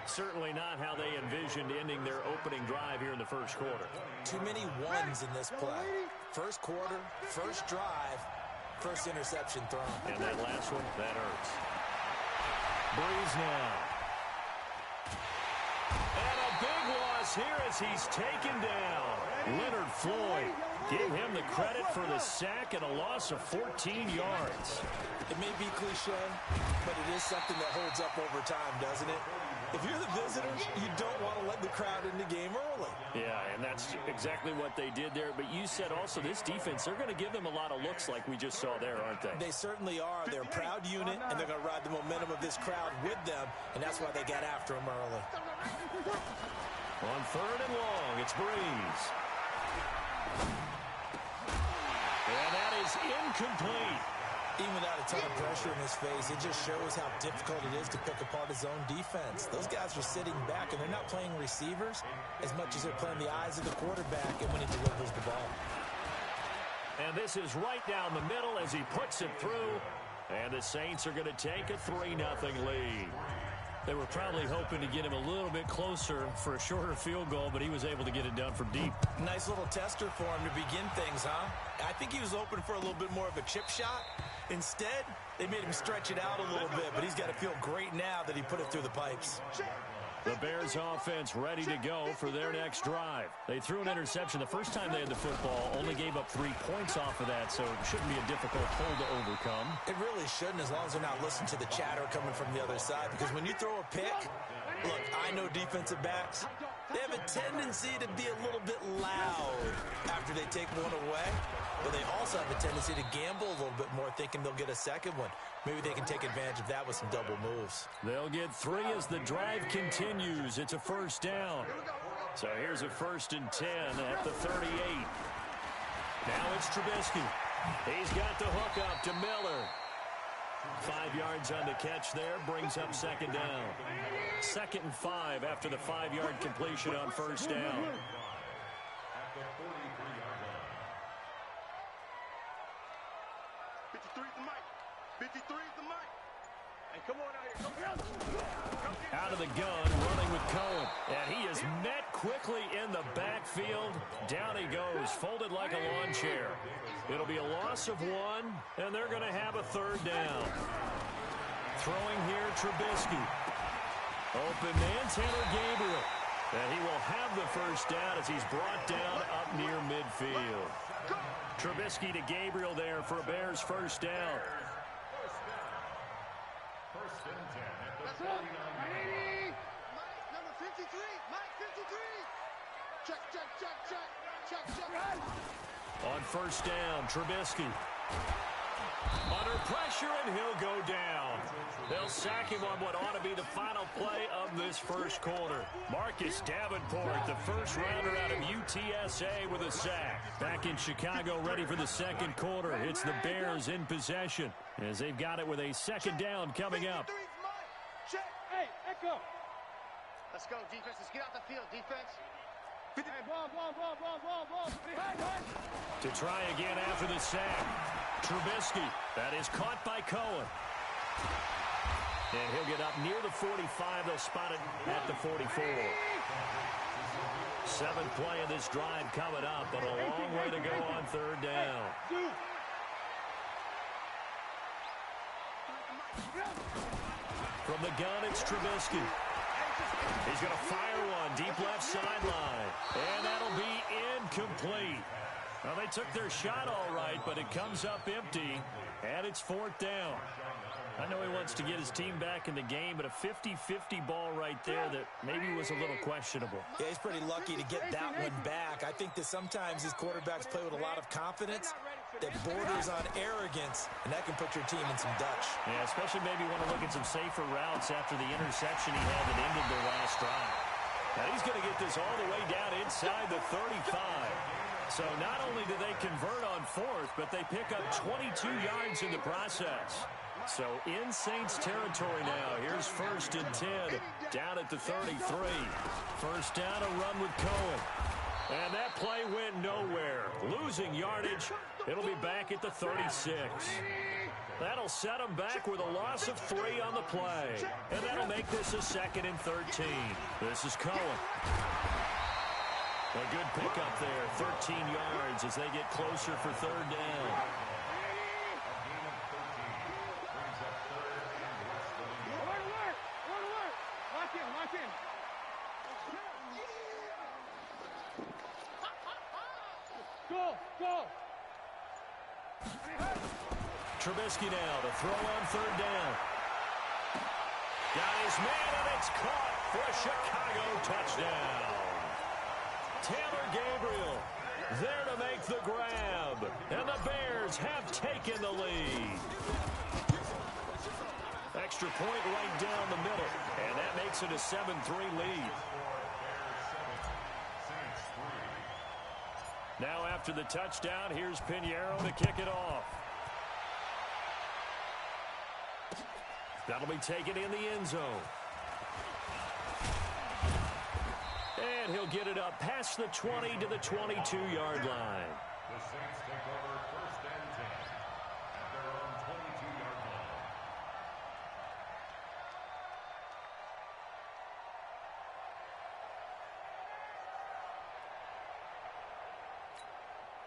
S4: Certainly not how they envisioned ending their opening drive here in the first quarter.
S5: Too many ones in this play. First quarter, first drive, first interception thrown.
S4: And that last one, that hurts. Breeze now. And a big loss here as he's taken down. Leonard Floyd gave him the credit for the sack and a loss of 14 yards.
S5: It may be cliche, but it is something that holds up over time, doesn't it? If you're the visitors, you don't want to let the crowd in the game early.
S4: Yeah, and that's exactly what they did there. But you said also this defense, they're going to give them a lot of looks like we just saw there, aren't they?
S5: They certainly are. They're a proud unit, and they're going to ride the momentum of this crowd with them, and that's why they got after them early.
S4: On 3rd and long, it's Breeze. And that is incomplete.
S5: Even without a ton of pressure in his face, it just shows how difficult it is to pick apart his own defense. Those guys are sitting back, and they're not playing receivers as much as they're playing the eyes of the quarterback and when he delivers the ball.
S4: And this is right down the middle as he puts it through. And the Saints are going to take a 3-0 lead. They were probably hoping to get him a little bit closer for a shorter field goal, but he was able to get it done from deep.
S5: Nice little tester for him to begin things, huh? I think he was open for a little bit more of a chip shot. Instead, they made him stretch it out a little bit, but he's got to feel great now that he put it through the pipes.
S4: The Bears offense ready to go for their next drive. They threw an interception the first time they had the football, only gave up 3 points off of that, so it shouldn't be a difficult hole to overcome.
S5: It really shouldn't, as long as they're not listening to the chatter coming from the other side, because when you throw a pick, look, I know defensive backs, they have a tendency to be a little bit loud after they take one away, but they also have a tendency to gamble a little bit more, thinking they'll get a second one. Maybe they can take advantage of that with some double moves.
S4: They'll get 3 as the drive continues. It's a first down. So here's a 1st and 10 at the 38. Now it's Trubisky. He's got the hook up to Miller. 5 yards on the catch there, brings up 2nd down. 2nd and 5 after the 5-yard completion on first down.
S7: At the 43-yard line.
S6: 53 is the mic. 53 is the mic. Hey, come on out here. Come
S4: Out of the gun, running with Cohen. And he is met quickly in the backfield. Down he goes, folded like a lawn chair. It'll be a loss of 1, and they're going to have a 3rd down. Throwing here, Trubisky. Open man, Taylor Gabriel. And he will have the first down as he's brought down up near midfield. Trubisky to Gabriel there for a Bears first down.
S7: First and 10 at the 49.
S6: Mike, number 53. Mike, 53. Check.
S4: On first down, Trubisky. Under pressure, and he'll go down. They'll sack him on what ought to be the final play of this first quarter. Marcus Davenport, the first rounder out of UTSA with a sack. Back in Chicago, ready for the second quarter. It's the Bears in possession as they've got it with a second down coming up.
S6: Hey, Echo. Let's go, defense. Let's get out the field, defense. Hey, ball.
S4: To try again after the sack. Trubisky. That is caught by Cohen. And he'll get up near the 45. They'll spot it at the 44. Seventh play of this drive coming up, but a long way to go on third down. From the gun, it's Trubisky. He's going to fire one deep left sideline. And that'll be incomplete. Well, they took their shot all right, but it comes up empty, and it's fourth down. I know he wants to get his team back in the game, but a 50-50 ball right there that maybe was a little questionable.
S5: Yeah, he's pretty lucky to get that one back. I think that sometimes these quarterbacks play with a lot of confidence that borders on arrogance, and that can put your team in some Dutch.
S4: Yeah, especially maybe want to look at some safer routes after the interception he had that ended their last drive. Now he's going to get this all the way down inside the 35. So not only do they convert on fourth, but they pick up 22 yards in the process. So in Saints territory now. Here's first and 10 down at the 33. First down, a run with Cohen. And that play went nowhere. Losing yardage. It'll be back at the 36. That'll set them back with a loss of 3 on the play. And that'll make this a second and 13. This is Cohen. A good pickup there, 13 yards as they get closer for third down.
S6: Lock in. Go.
S4: Trubisky now to throw on third down. Got his man, and it's caught for a Chicago touchdown. Taylor Gabriel there to make the grab. And the Bears have taken the lead. Extra point right down the middle. And that makes it a 7-3 lead. Now after the touchdown, here's Pinheiro to kick it off. That'll be taken in the end zone. And he'll get it up past the 20 to the 22-yard line.
S7: The Saints take over first and 10 at their own 22-yard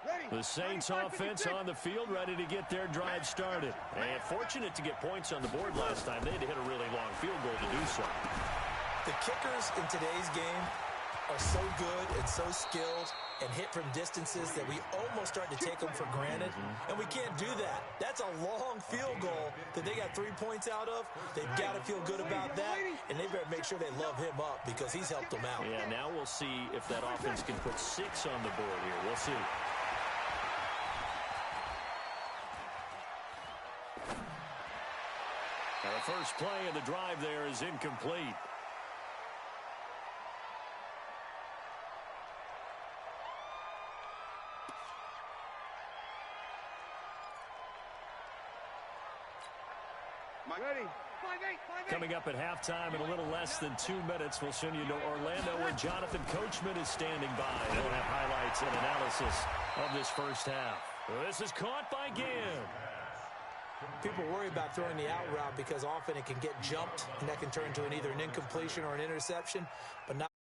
S7: line.
S4: The Saints offense on the field, ready to get their drive started. And fortunate to get points on the board last time. They had to hit a really long field goal to do so.
S5: The kickers in today's game are so good and so skilled and hit from distances that we almost start to take them for granted. And we can't do that. That's a long field goal that they got 3 points out of. They've got to feel good about that, and they better make sure they love him up because he's helped them out.
S4: Yeah, now we'll see if that offense can put 6 on the board here. We'll see. Now the first play of the drive there is incomplete.
S6: Ready. 5-8.
S4: Coming up at halftime in a little less than 2 minutes, we'll send you to Orlando where Jonathan Coachman is standing by. We'll have highlights and analysis of this first half. This is caught by Ginn.
S5: People worry about throwing the out route because often it can get jumped, and that can turn into either an incompletion or an interception, but not